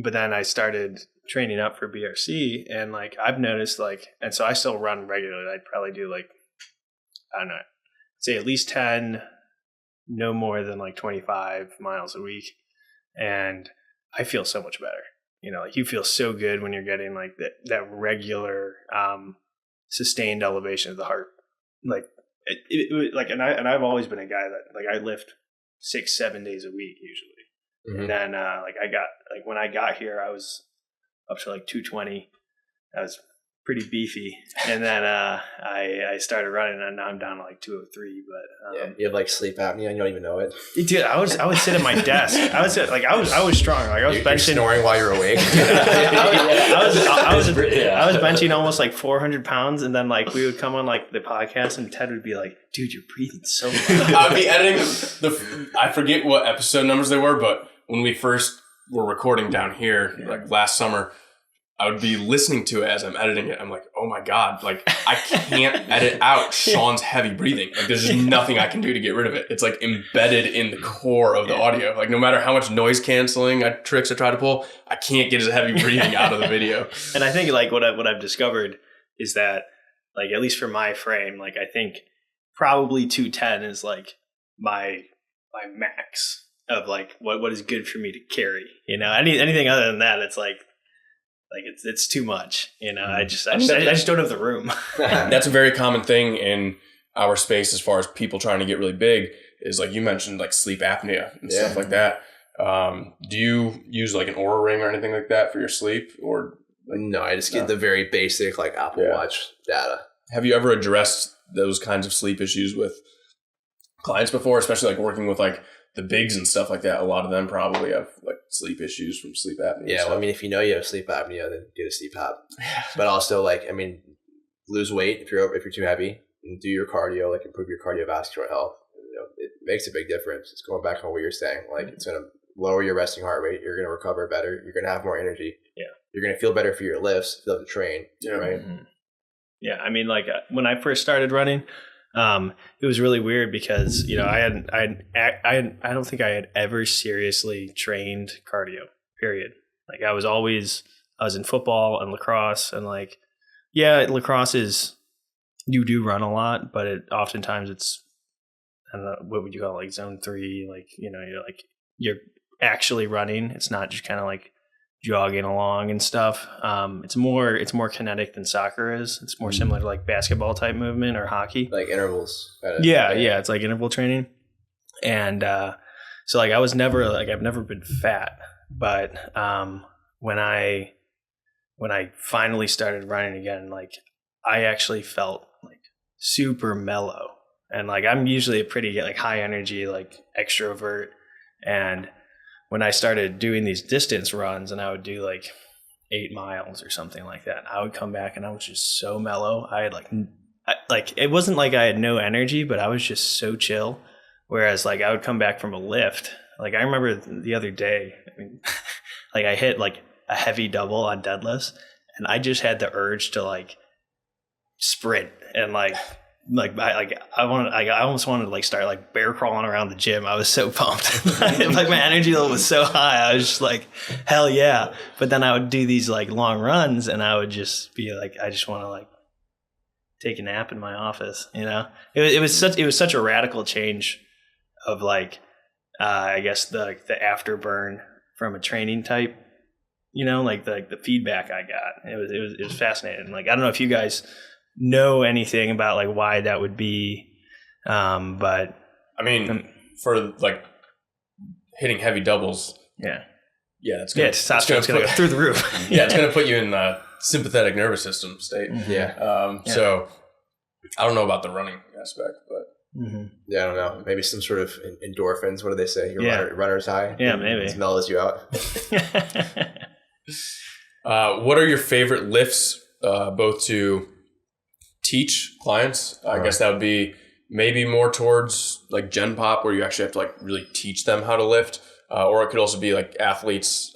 But then I started training up for BRC, and like I've noticed and so I still run regularly. I'd probably do like, I don't know, say at least 10, no more than like 25 miles a week. And I feel so much better. You know, like you feel so good when you're getting like that regular, sustained elevation of the heart. Like and I've always been a guy that like I lift 6-7 days a week usually. Mm-hmm. And then when I got here, I was up to like 220. I was pretty beefy, and then I started running, and now I'm down to like 203. But you have like sleep apnea, and you don't even know it. Dude, I would sit at my desk. I was strong. Like I was benching, snoring while you're awake. I was benching almost like 400 pounds, and then like we would come on like the podcast, and Ted would be like, "Dude, you're breathing so loud." I'd be editing I forget what episode numbers they were, but when we first were recording down here, like last summer, I would be listening to it as I'm editing it. I'm like, oh my God, like I can't edit out Sean's heavy breathing. Like there's just nothing I can do to get rid of it. It's like embedded in the core of the audio. Like no matter how much noise canceling tricks I try to pull, I can't get his heavy breathing out of the video. And I think like what I've discovered is that like, at least for my frame, like I think probably 210 is like my max of like what is good for me to carry, you know, anything other than that, it's like it's too much, you know. I just don't have the room. That's a very common thing in our space as far as people trying to get really big is like you mentioned, like sleep apnea and stuff like that. Do you use like an Oura ring or anything like that for your sleep, or like, no? I just get the very basic like Apple Watch data. Have you ever addressed those kinds of sleep issues with clients before, especially like working with like the bigs and stuff like that? A lot of them probably have like sleep issues from sleep apnea. Yeah, well, I mean, if you know you have sleep apnea, then get a CPAP. But also, like, I mean, lose weight if you're too heavy, and do your cardio, like improve your cardiovascular health. You know, it makes a big difference. It's going back on what you're saying. Like, it's going to lower your resting heart rate. You're going to recover better. You're going to have more energy. Yeah, you're going to feel better for your lifts. Feel to train. Yeah, right. Mm-hmm. Yeah, I mean, like when I first started running. It was really weird because, you know, I don't think I had ever seriously trained cardio, period. Like I was in football and lacrosse, and like, yeah, lacrosse is, you do run a lot, but oftentimes it's, I don't know, what would you call it? Like zone 3, like, you know, you're actually running. It's not just kind of like jogging along and stuff. It's more kinetic than soccer is. It's more similar to like basketball type movement or hockey, like intervals. Yeah, it's like interval training. And so like I've never been fat, but when I finally started running again, like I actually felt like super mellow, and like I'm usually a pretty like high energy like extrovert, and when I started doing these distance runs and I would do like 8 miles or something like that, I would come back and I was just so mellow. I had like it wasn't like I had no energy, but I was just so chill. Whereas like I would come back from a lift. Like I remember the other day, I mean, like I hit like a heavy double on deadlifts, and I just had the urge to like sprint and like I almost wanted to like start like bear crawling around the gym. I was so pumped. Like my energy level was so high. I was just like, hell yeah. But then I would do these like long runs and I would just be like, I just want to like take a nap in my office, you know? It was such a radical change of like, I guess the afterburn from a training type, you know, like the feedback I got. It was fascinating. Like, I don't know if you guys know anything about like why that would be, but I mean, for like hitting heavy doubles, that's gonna, testosterone's gonna go through the roof. It's gonna put you in sympathetic nervous system state. So I don't know about the running aspect, but I don't know. Maybe some sort of endorphins. What do they say? Your runner's high. Yeah, maybe it mellows you out. What are your favorite lifts, both to teach clients? I guess that would be maybe more towards like Gen Pop, where you actually have to like really teach them how to lift, or it could also be like athletes,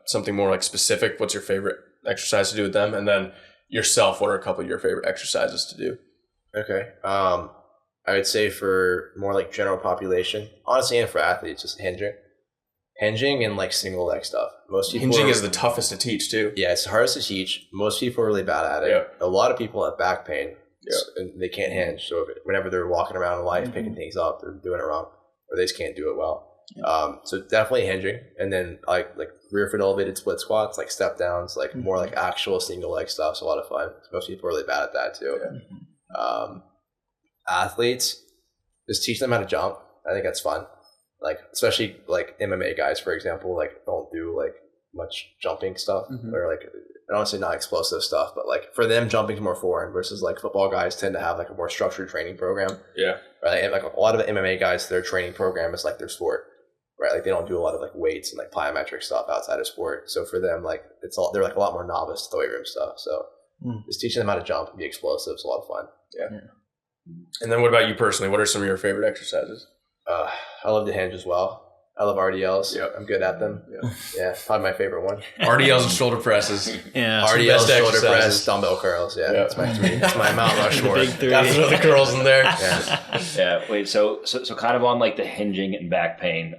something more like specific. What's your favorite exercise to do with them? And then yourself, what are a couple of your favorite exercises to do? Okay. I would say for more like general population, honestly, and for athletes, just hinging and like single leg stuff. Most people hinging is the toughest to teach too. Yeah, it's the hardest to teach. Most people are really bad at it. Yeah. A lot of people have back pain and they can't hinge. So whenever they're walking around in life, picking things up, they're doing it wrong, or they just can't do it well. So definitely hinging, and then like rear foot elevated split squats, like step downs, like more like actual single leg stuff. It's a lot of fun. Most people are really bad at that too. Athletes, just teach them how to jump. I think that's fun. Like especially like MMA guys, for example, like don't do like much jumping stuff, or like I don't want to say not explosive stuff, but like for them jumping is more foreign versus like football guys tend to have like a more structured training program. Yeah. Right. And like a lot of the MMA guys, their training program is like their sport. Right. Like they don't do a lot of like weights and like plyometric stuff outside of sport. So for them, like they're like a lot more novice to the weight room stuff. So just teaching them how to jump and be explosive is a lot of fun. Yeah. And then what about you personally? What are some of your favorite exercises? I love the hinge as well. I love RDLs. Yep. I'm good at them. Yeah, probably my favorite one. RDLs and shoulder presses. RDLs, shoulder press, dumbbell curls. That's my three. That's my Mount Rushmore. The big three. Got some other curls in there. Wait, so kind of on like the hinging and back pain.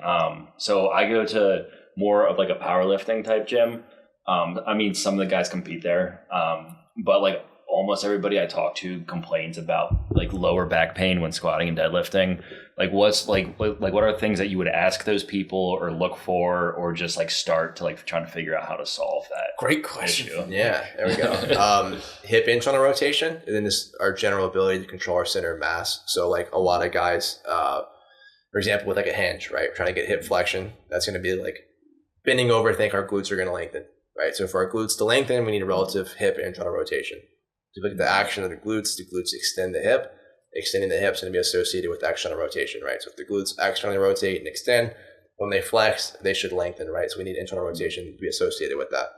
So I go to more of like a powerlifting type gym. I mean, some of the guys compete there. But like almost everybody I talk to complains about like lower back pain when squatting and deadlifting. Like what's what are things that you would ask those people or look for, or just like start to like trying to figure out how to solve that? Great question. Issue? Yeah, there we go. Hip hinge on a rotation, and then this our general ability to control our center of mass. So like a lot of guys, for example, with like a hinge, right, trying to get hip flexion, that's going to be like bending over, think our glutes are going to lengthen, right? So for our glutes to lengthen, we need a relative hip hinge on a rotation. So look at the action of the glutes extend the hip. Extending the hips is going to be associated with action on rotation, right? So if the glutes externally rotate and extend, when they flex, they should lengthen, right? So we need internal rotation to be associated with that,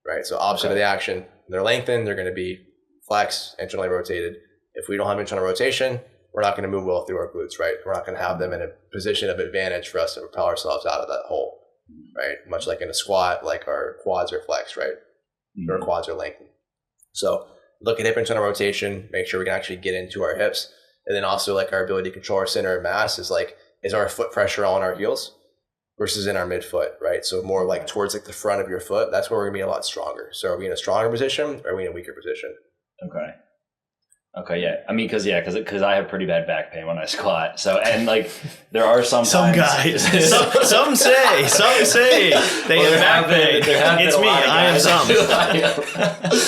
right? So opposite of the action, when they're lengthened, they're going to be flex, internally rotated. If we don't have internal rotation, we're not going to move well through our glutes, right? We're not going to have them in a position of advantage for us to propel ourselves out of that hole, right? Much like in a squat, like our quads are flexed, right? Our quads are lengthened. So look at hip internal rotation, make sure we can actually get into our hips. And then also like our ability to control our center of mass is our foot pressure on our heels versus in our midfoot, right? So more like towards like the front of your foot, that's where we're gonna be a lot stronger. So are we in a stronger position or are we in a weaker position? Okay, yeah. I mean, because I have pretty bad back pain when I squat. So, and like, there are some guys. some say they have back pain. It's me. I am some.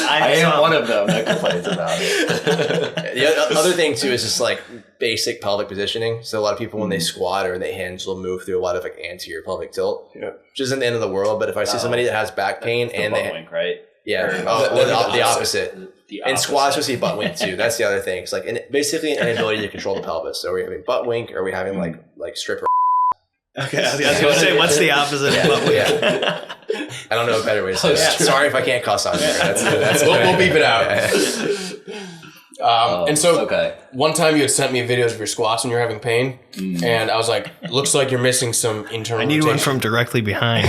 I am one of them that complains about it. The other thing too is just like basic pelvic positioning. So a lot of people when they squat or they hinge, they'll move through a lot of like anterior pelvic tilt, which isn't the end of the world. But if I see somebody that has back pain and they wink, right? Yeah, the opposite. In squats, we see butt wink too. That's the other thing. It's like basically an inability to control the pelvis. So are we having butt wink? Or are we having like stripper? Okay, I was going to say, what's the opposite of butt wink? Yeah. I don't know a better way to say that. Sorry if I can't cuss on here. That's we'll beep it out. And so one time you had sent me videos of your squats when you're having pain, and I was like, looks like you're missing some internal rotation. I need one from directly behind.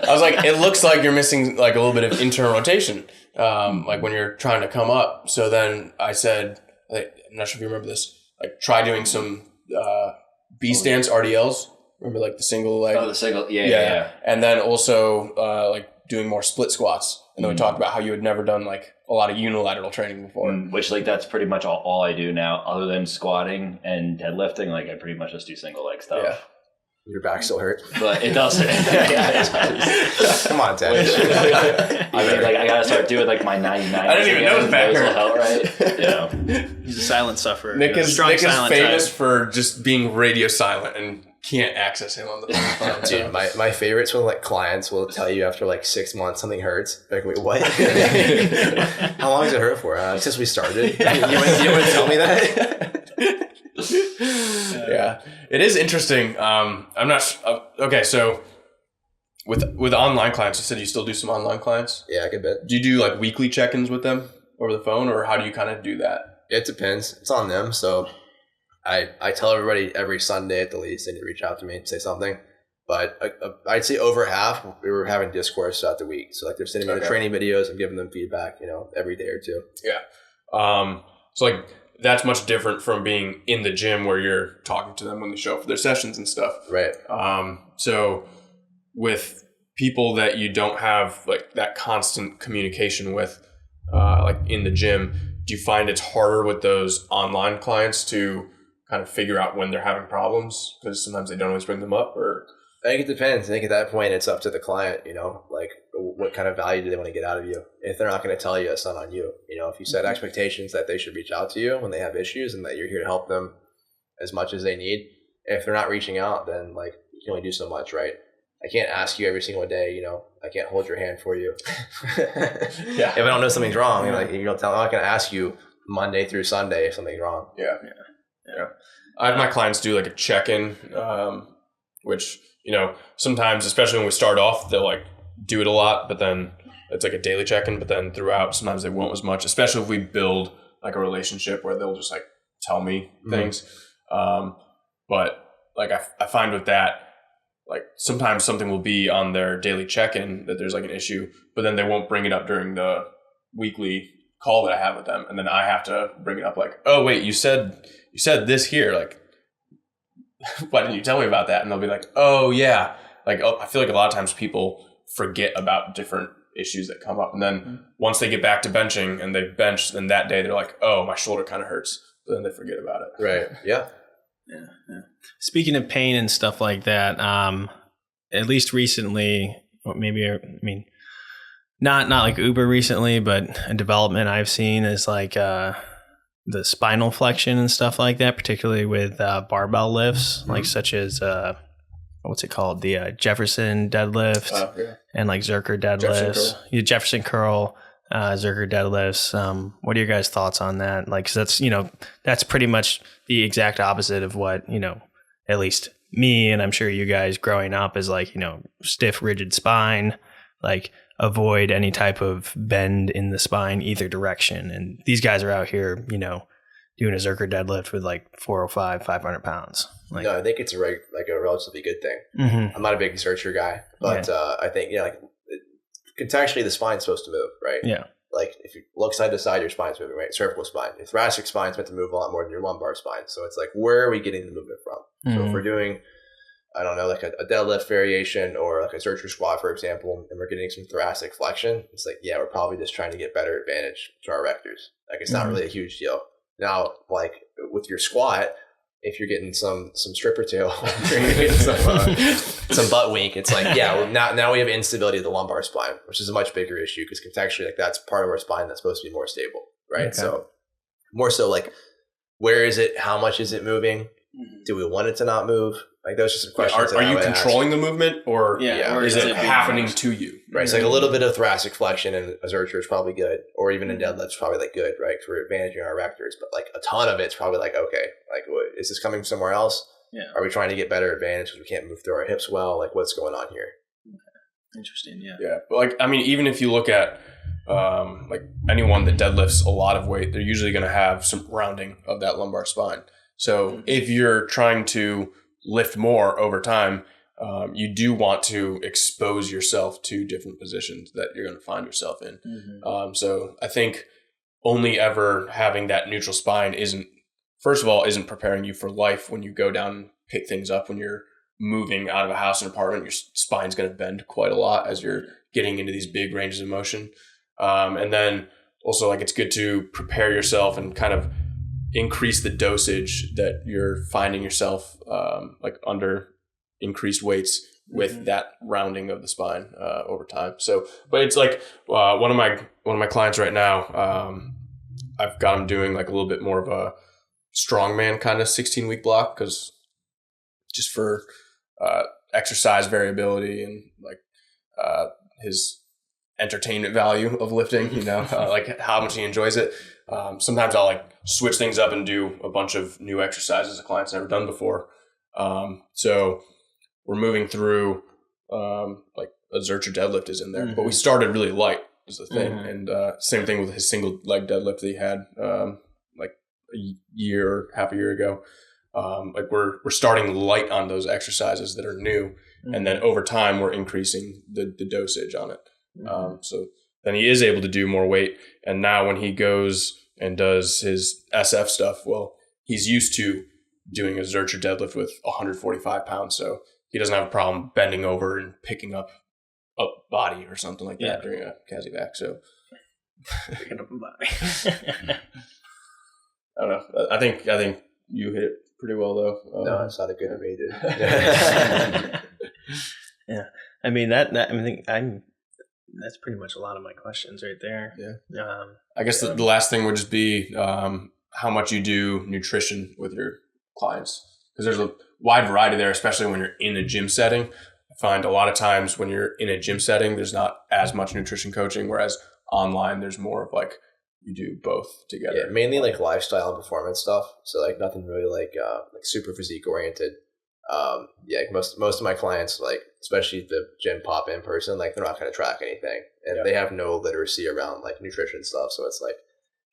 I was like, it looks like you're missing like a little bit of internal rotation, like when you're trying to come up. So then I said, like, I'm not sure if you remember this, like try doing some B stance RDLs. Remember like the single leg? Oh, the single, yeah. And then also like doing more split squats. And then we talked about how you had never done like a lot of unilateral training before. Which like that's pretty much all I do now, other than squatting and deadlifting. Like I pretty much just do single leg stuff. Yeah. Your back still hurt, but it doesn't. Come on, Ted. I mean, like I gotta start doing like my 99. I didn't even know his back hurt. Help, right? Yeah. He's a silent sufferer. Nick is famous for just being radio silent and can't access him on the phone. Dude, my favorites when like clients will tell you after like 6 months something hurts. Like, wait, what? How long does it hurt for? Since we started. You want to tell me that? Yeah, it is interesting. I'm not okay. So with online clients, you said you still do some online clients. Yeah, a good bit. Do you do like weekly check-ins with them over the phone, or how do you kind of do that? It depends. It's on them. So I tell everybody every Sunday at the least they need to reach out to me and say something. But I'd say over half we were having discourse throughout the week. So like they're sending me the training videos. I'm giving them feedback, every day or two. Yeah. So like that's much different from being in the gym where you're talking to them when they show up for their sessions and stuff. Right. So with people that you don't have like that constant communication with, like in the gym, do you find it's harder with those online clients to kind of figure out when they're having problems? Because sometimes they don't always bring them up, or I think it depends. I think at that point it's up to the client, like what kind of value do they want to get out of you? If they're not going to tell you, it's not on you. If you set expectations that they should reach out to you when they have issues and that you're here to help them as much as they need. If they're not reaching out, then like you can only do so much, right? I can't ask you every single day, I can't hold your hand for you. Yeah. If I don't know something's wrong, I'm not going to ask you Monday through Sunday if something's wrong. Yeah. I have my clients do like a check-in, which, sometimes, especially when we start off, they'll like do it a lot, but then it's like a daily check-in, but then throughout, sometimes they won't as much, especially if we build like a relationship where they'll just like tell me things. But like I find with that, like sometimes something will be on their daily check-in that there's like an issue, but then they won't bring it up during the weekly call that I have with them. And then I have to bring it up like, oh wait, you said this here. Like, why didn't you tell me about that? And they'll be like, oh yeah. Like, I feel like a lot of times people forget about different issues that come up. And then once they get back to benching and they bench, then that day they're like, oh, my shoulder kind of hurts. But then they forget about it. Right. Yeah. Yeah. Speaking of pain and stuff like that, at least recently, or maybe, not like uber recently, but a development I've seen is like the spinal flexion and stuff like that, particularly with barbell lifts, like such as what's it called? The Jefferson deadlift and like Zercher deadlifts, Jefferson curl, Zercher deadlifts. What are your guys' thoughts on that? Like, 'cause that's, that's pretty much the exact opposite of what, at least me, and I'm sure you guys growing up is like, stiff, rigid spine, like avoid any type of bend in the spine either direction. And these guys are out here, doing a Zercher deadlift with like 405, 500 pounds. Like, no, I think it's a relatively good thing. Mm-hmm. I'm not a big Zercher guy, but I think, contextually the spine's supposed to move, right? Yeah. Like if you look side to side, your spine's moving, right? Cervical spine. Your thoracic spine's meant to move a lot more than your lumbar spine. So it's like, where are we getting the movement from? So if we're doing, I don't know, like a deadlift variation or like a Zercher squat, for example, and we're getting some thoracic flexion, it's like, yeah, we're probably just trying to get better advantage to our rectors. Like it's not really a huge deal. Now, like with your squat, if you're getting some stripper tail, you're getting some butt wink, it's like, now we have instability of the lumbar spine, which is a much bigger issue because contextually, like that's part of our spine that's supposed to be more stable, right? Okay. So more so like, where is it? How much is it moving? Do we want it to not move? Like those are some questions. Are you controlling the movement or is it happening to you? Right. So like a little bit of thoracic flexion and a Zercher is probably good, or even in deadlifts probably like good, right? Because we're advantaging our rectors, but like a ton of it's probably like, okay, like is this coming somewhere else? Yeah. Are we trying to get better advantage because we can't move through our hips well? Like what's going on here? Interesting. Yeah. Yeah. But like, even if you look at like anyone that deadlifts a lot of weight, they're usually going to have some rounding of that lumbar spine. So if you're trying to lift more over time, you do want to expose yourself to different positions that you're going to find yourself in. So I think only ever having that neutral spine isn't preparing you for life when you go down and pick things up. When you're moving out of a house and apartment, your spine's going to bend quite a lot as you're getting into these big ranges of motion. And then also, like, it's good to prepare yourself and kind of increase the dosage that you're finding yourself like under increased weights with that rounding of the spine over time. So, but it's like one of my clients right now, I've got him doing like a little bit more of a strongman kind of 16-week block, because just for exercise variability and like his entertainment value of lifting, like how much he enjoys it. Sometimes I'll like switch things up and do a bunch of new exercises a client's never done before. So we're moving through like a Zercher deadlift is in there, but we started really light is the thing. And same thing with his single leg deadlift that he had like half a year ago. Like we're starting light on those exercises that are new, and then over time we're increasing the dosage on it. So then he is able to do more weight. And now when he goes and does his SF stuff, well, he's used to doing a Zercher deadlift with 145 pounds. So he doesn't have a problem bending over and picking up a body or something like that during a Kazivac. So Picking up a body. I don't know. I think you hit it pretty well though. No, it's not a good way, dude. Yeah. I mean, that's pretty much a lot of my questions right there. Yeah. I guess the last thing would just be how much you do nutrition with your clients, because there's a wide variety there, especially when you're in a gym setting. I find a lot of times when you're in a gym setting, there's not as much nutrition coaching, whereas online there's more of like you do both together. Yeah, mainly like lifestyle and performance stuff. So like nothing really like super physique oriented. Most of my clients, like especially the gym pop in person, like they're not going to track anything, and they have no literacy around like nutrition stuff. So it's like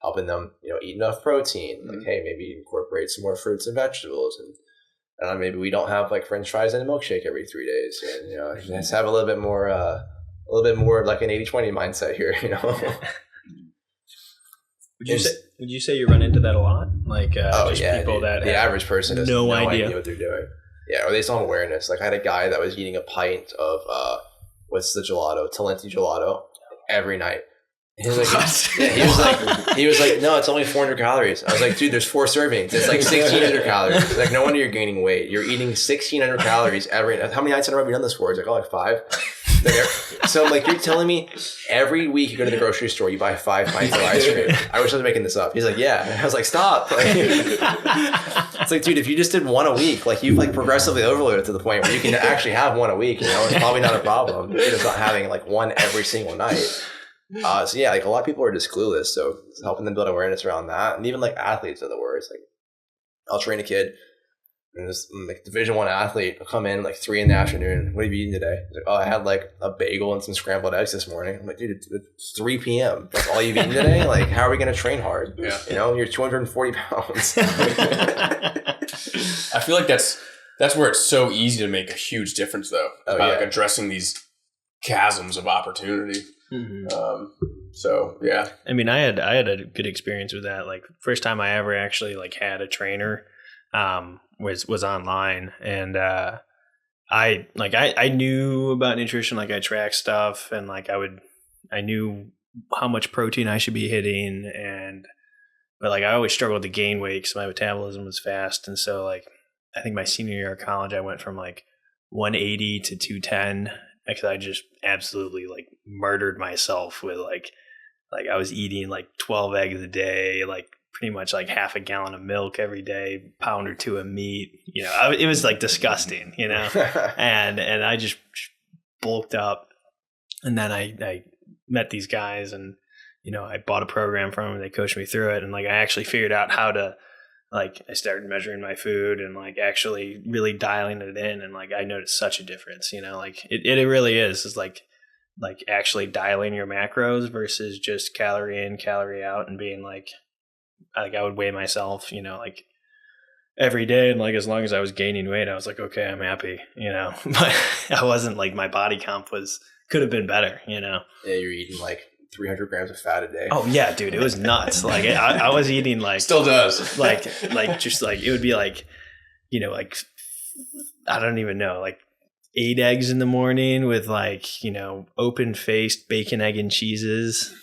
helping them, eat enough protein. Like, hey, maybe incorporate some more fruits and vegetables, and maybe we don't have like French fries and a milkshake every 3 days, and just have a little bit more like an 80-20 mindset here. Would you say you run into that a lot? Like, people that the average person has no idea what they're doing. Yeah, or they just don't have awareness. Like I had a guy that was eating a pint of what's the gelato, Talenti gelato, every night. He was like, no, it's only 400 calories. I was like, dude, there's 4 servings. It's like 1,600 calories. Like, no wonder you're gaining weight. You're eating 1,600 calories every. How many nights in a row have you done this for? He's like, like 5. So like, you're telling me every week you go to the grocery store, you buy 5 pints of ice cream. I wish I was making this up. He's like, yeah. And I was like, stop. Like, it's like, dude, if you just did 1 a week, like you've like progressively overloaded to the point where you can actually have 1 a week. It's probably not a problem. You're just not having like 1 every single night. So yeah, like a lot of people are just clueless. So helping them build awareness around that, and even like athletes are the worst. Like I'll train a kid, and this like Division I athlete will come in like 3 p.m. What have you eaten today? He's like, oh, I had like a bagel and some scrambled eggs this morning. I'm like, dude, it's 3 p.m. That's all you've eaten today? Like, how are we going to train hard? Yeah. You're 240 pounds. I feel like that's where it's so easy to make a huge difference though. Like addressing these chasms of opportunity. So yeah, I mean, I had a good experience with that. Like first time I ever actually like had a trainer was online, and I knew about nutrition. Like I tracked stuff, and like I knew how much protein I should be hitting, but like I always struggled to gain weight because my metabolism was fast. And so like I think my senior year of college I went from like 180 to 210 because I just absolutely like murdered myself with like I was eating like 12 eggs a day, like pretty much like half a gallon of milk every day, pound or 2 of meat. It was like disgusting, and I just bulked up. And then I met these guys, and I bought a program from them. They coached me through it, and like I actually figured out how to. Like I started measuring my food and like actually really dialing it in, and like I noticed such a difference, like it really is. It's like like actually dialing your macros versus just calorie in, calorie out, and being like I would weigh myself, like every day. And like, as long as I was gaining weight, I was like, okay, I'm happy, but I wasn't like, my body comp could have been better, Yeah, you're eating like 300 grams of fat a day. Oh yeah, dude, it was nuts. Like I was eating like, still does like just like, it would be like, like, I don't even know, like 8 eggs in the morning with like, open-faced bacon, egg, and cheeses.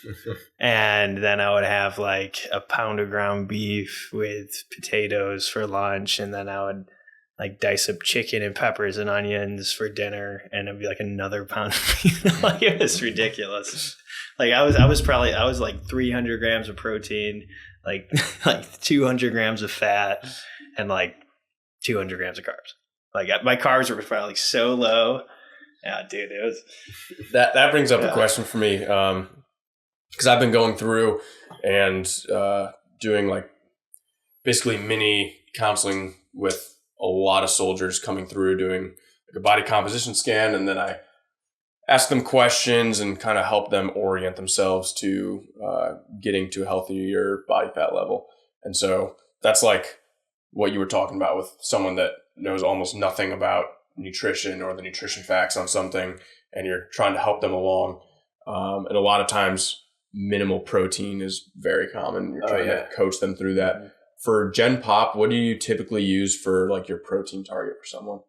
And then I would have like a pound of ground beef with potatoes for lunch. And then I would like dice up chicken and peppers and onions for dinner. And it'd be like another pound of beef. Like, it was ridiculous. Like I was like 300 grams of protein, like 200 grams of fat, and like 200 grams of carbs. Like, my carbs were probably so low. Yeah, dude, it was. That brings up a question for me, because I've been going through and doing like basically mini counseling with a lot of soldiers coming through, doing like a body composition scan, and then I ask them questions and kind of help them orient themselves to getting to a healthier body fat level. And so that's like what you were talking about with someone that knows almost nothing about nutrition or the nutrition facts on something, and you're trying to help them along. And a lot of times minimal protein is very common. You're trying to coach them through that. Mm-hmm. For Gen Pop, what do you typically use for like your protein target for someone?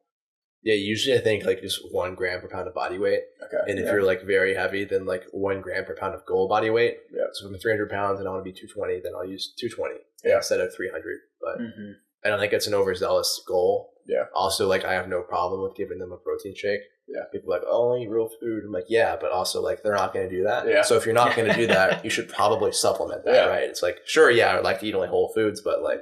Yeah, usually I think like just 1 gram per pound of body weight. Okay. And if you're like very heavy, then like 1 gram per pound of goal body weight. Yeah. So if I'm 300 pounds and I want to be 220, then I'll use 220 instead of 300. But I don't think it's an overzealous goal. Yeah. Also, like, I have no problem with giving them a protein shake. Yeah. People are like, oh, I eat real food. I'm like, yeah, but also like they're not going to do that. Yeah. So if you're not going to do that, you should probably supplement that, right? It's like, sure, yeah, I'd like to eat only whole foods, but like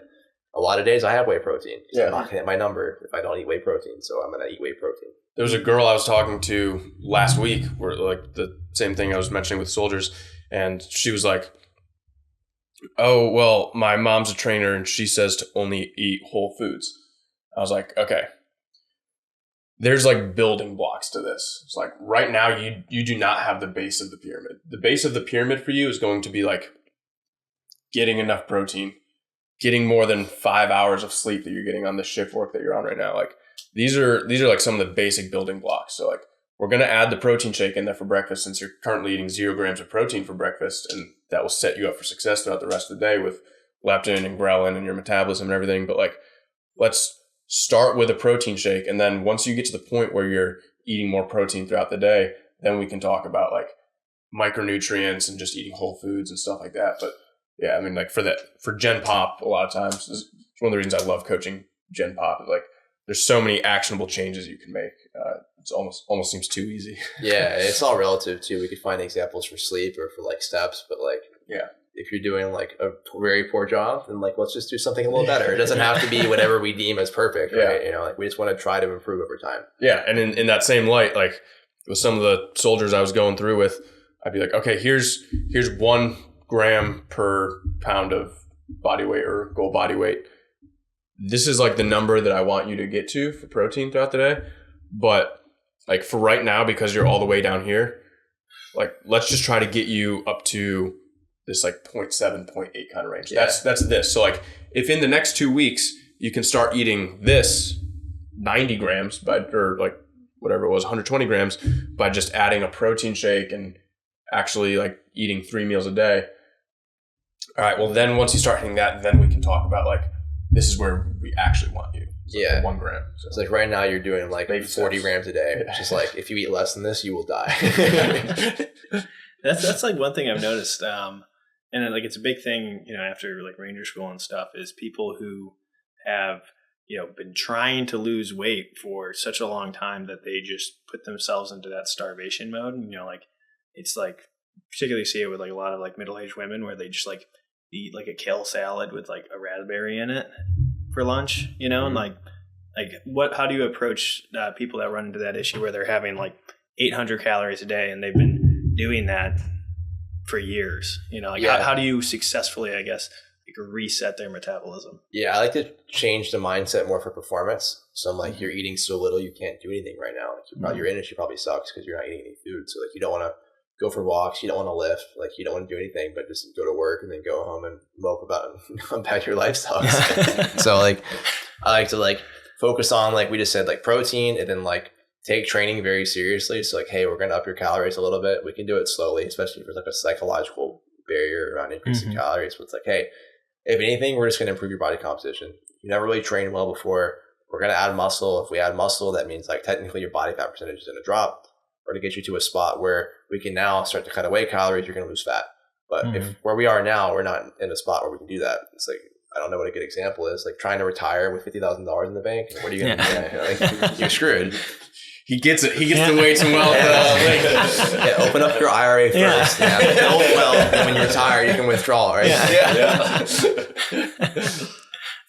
a lot of days I have whey protein. Yeah. I'm not going to hit my number if I don't eat whey protein. So I'm going to eat whey protein. There was a girl I was talking to last week where like the same thing I was mentioning with soldiers, and she was like, oh, well, my mom's a trainer and she says to only eat whole foods. I was like, okay, there's like building blocks to this. It's like right now you do not have the base of the pyramid. The base of the pyramid for you is going to be like getting enough protein, getting more than 5 hours of sleep that you're getting on the shift work that you're on right now. Like these are like some of the basic building blocks. So like we're going to add the protein shake in there for breakfast, since you're currently eating 0 grams of protein for breakfast, and that will set you up for success throughout the rest of the day with leptin and ghrelin and your metabolism and everything. But like, let's start with a protein shake. And then once you get to the point where you're eating more protein throughout the day, then we can talk about like micronutrients and just eating whole foods and stuff like that. But yeah, I mean, like for Gen Pop, a lot of times, it's one of the reasons I love coaching Gen Pop is like, there's so many actionable changes you can make. It's almost seems too easy. Yeah, it's all relative too. We could find examples for sleep or for like steps, but like, yeah, if you're doing like a very poor job, then like, let's just do something a little better. It doesn't have to be whatever we deem as perfect, right? Like we just want to try to improve over time. Yeah, and in that same light, like with some of the soldiers I was going through with, I'd be like, okay, here's 1 gram per pound of body weight or goal body weight. This is like the number that I want you to get to for protein throughout the day. But like for right now, because you're all the way down here, like let's just try to get you up to this like 0.7, 0.8 kind of range. Yeah. That's this. So like if in the next 2 weeks you can start eating this 90 grams or like whatever it was, 120 grams by just adding a protein shake and actually like eating 3 meals a day. All right, well then once you start hitting that, then we can talk about like, this is where we actually want you. Yeah. 1 gram. So it's like right now you're doing like 40 grams a day. It's just like, if you eat less than this, you will die. That's like one thing I've noticed. And like, it's a big thing, after like Ranger School and stuff, is people who have, been trying to lose weight for such a long time that they just put themselves into that starvation mode. And, like, it's like, particularly see it with like a lot of like middle-aged women where they just like eat like a kale salad with like a raspberry in it for lunch, and like how do you approach people that run into that issue where they're having like 800 calories a day and they've been doing that for years, how do you successfully, I guess, reset their metabolism. Yeah, I like to change the mindset more for performance. So I'm like, you're eating so little, you can't do anything right now. Like your energy probably sucks because you're not eating any food. So like, you don't want to go for walks, you don't want to lift, like you don't want to do anything, but just go to work and then go home and mope about how bad your life sucks. So like, I like to like focus on, like we just said, like protein, and then like take training very seriously. So like, hey, we're going to up your calories a little bit. We can do it slowly, especially if there's like a psychological barrier around increasing calories. But it's like, hey, if anything, we're just going to improve your body composition. You never really trained well before. We're going to add muscle. If we add muscle, that means like technically your body fat percentage is going to drop, or to get you to a spot where we can now start to cut away calories, you're going to lose fat. But if where we are now, we're not in a spot where we can do that. It's like, I don't know what a good example is. Like trying to retire with $50,000 in the bank. What are you going to do? Like, you're screwed. He gets it. He gets the weights and wealth. Yeah, open up your IRA first. Yeah. Build wealth, and when you retire, you can withdraw, right?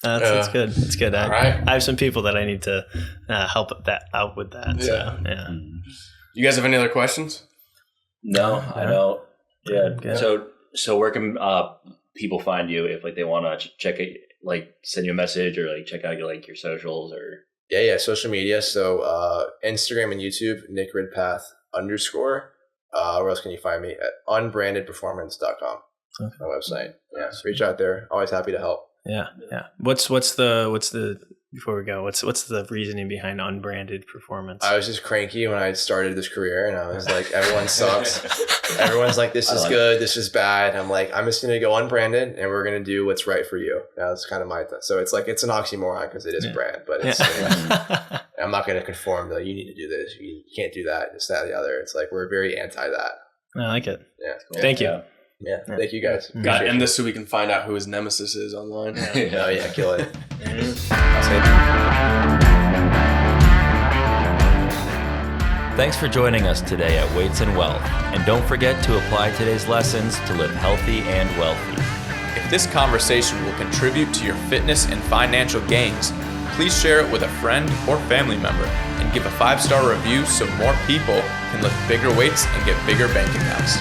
That's good. That's good. All right. I have some people that I need to help that out with that. Yeah. So, yeah. You guys have any other questions? No, I don't. Yeah. Good. So where can people find you if like they want to check it, like send you a message or like check out your like your socials or? Yeah. Social media. So Instagram and YouTube, Nick Ridpath _. Where else can you find me? At unbrandedperformance.com. Okay. My website. Yeah. So reach out there. Always happy to help. Yeah. What's the before we go, what's the reasoning behind unbranded performance? I was just cranky when I started this career, and I was like, everyone sucks. Everyone's like, this is good, this is bad. I'm like, I'm just going to go unbranded, and we're going to do what's right for you. That's kind of my thing. So it's like, it's an oxymoron because it is brand, but it's, I'm not going to conform to, you need to do this, you can't do that, this, that, the other. It's like, we're very anti that. I like it. Yeah. Cool. Thank you. Yeah. Thank you guys. Got to end this so we can find out who his nemesis is online. Oh yeah, kill it. Thanks for joining us today at Weights and Wealth. And don't forget to apply today's lessons to live healthy and wealthy. If this conversation will contribute to your fitness and financial gains, please share it with a friend or family member and give a 5-star review so more people can lift bigger weights and get bigger bank accounts.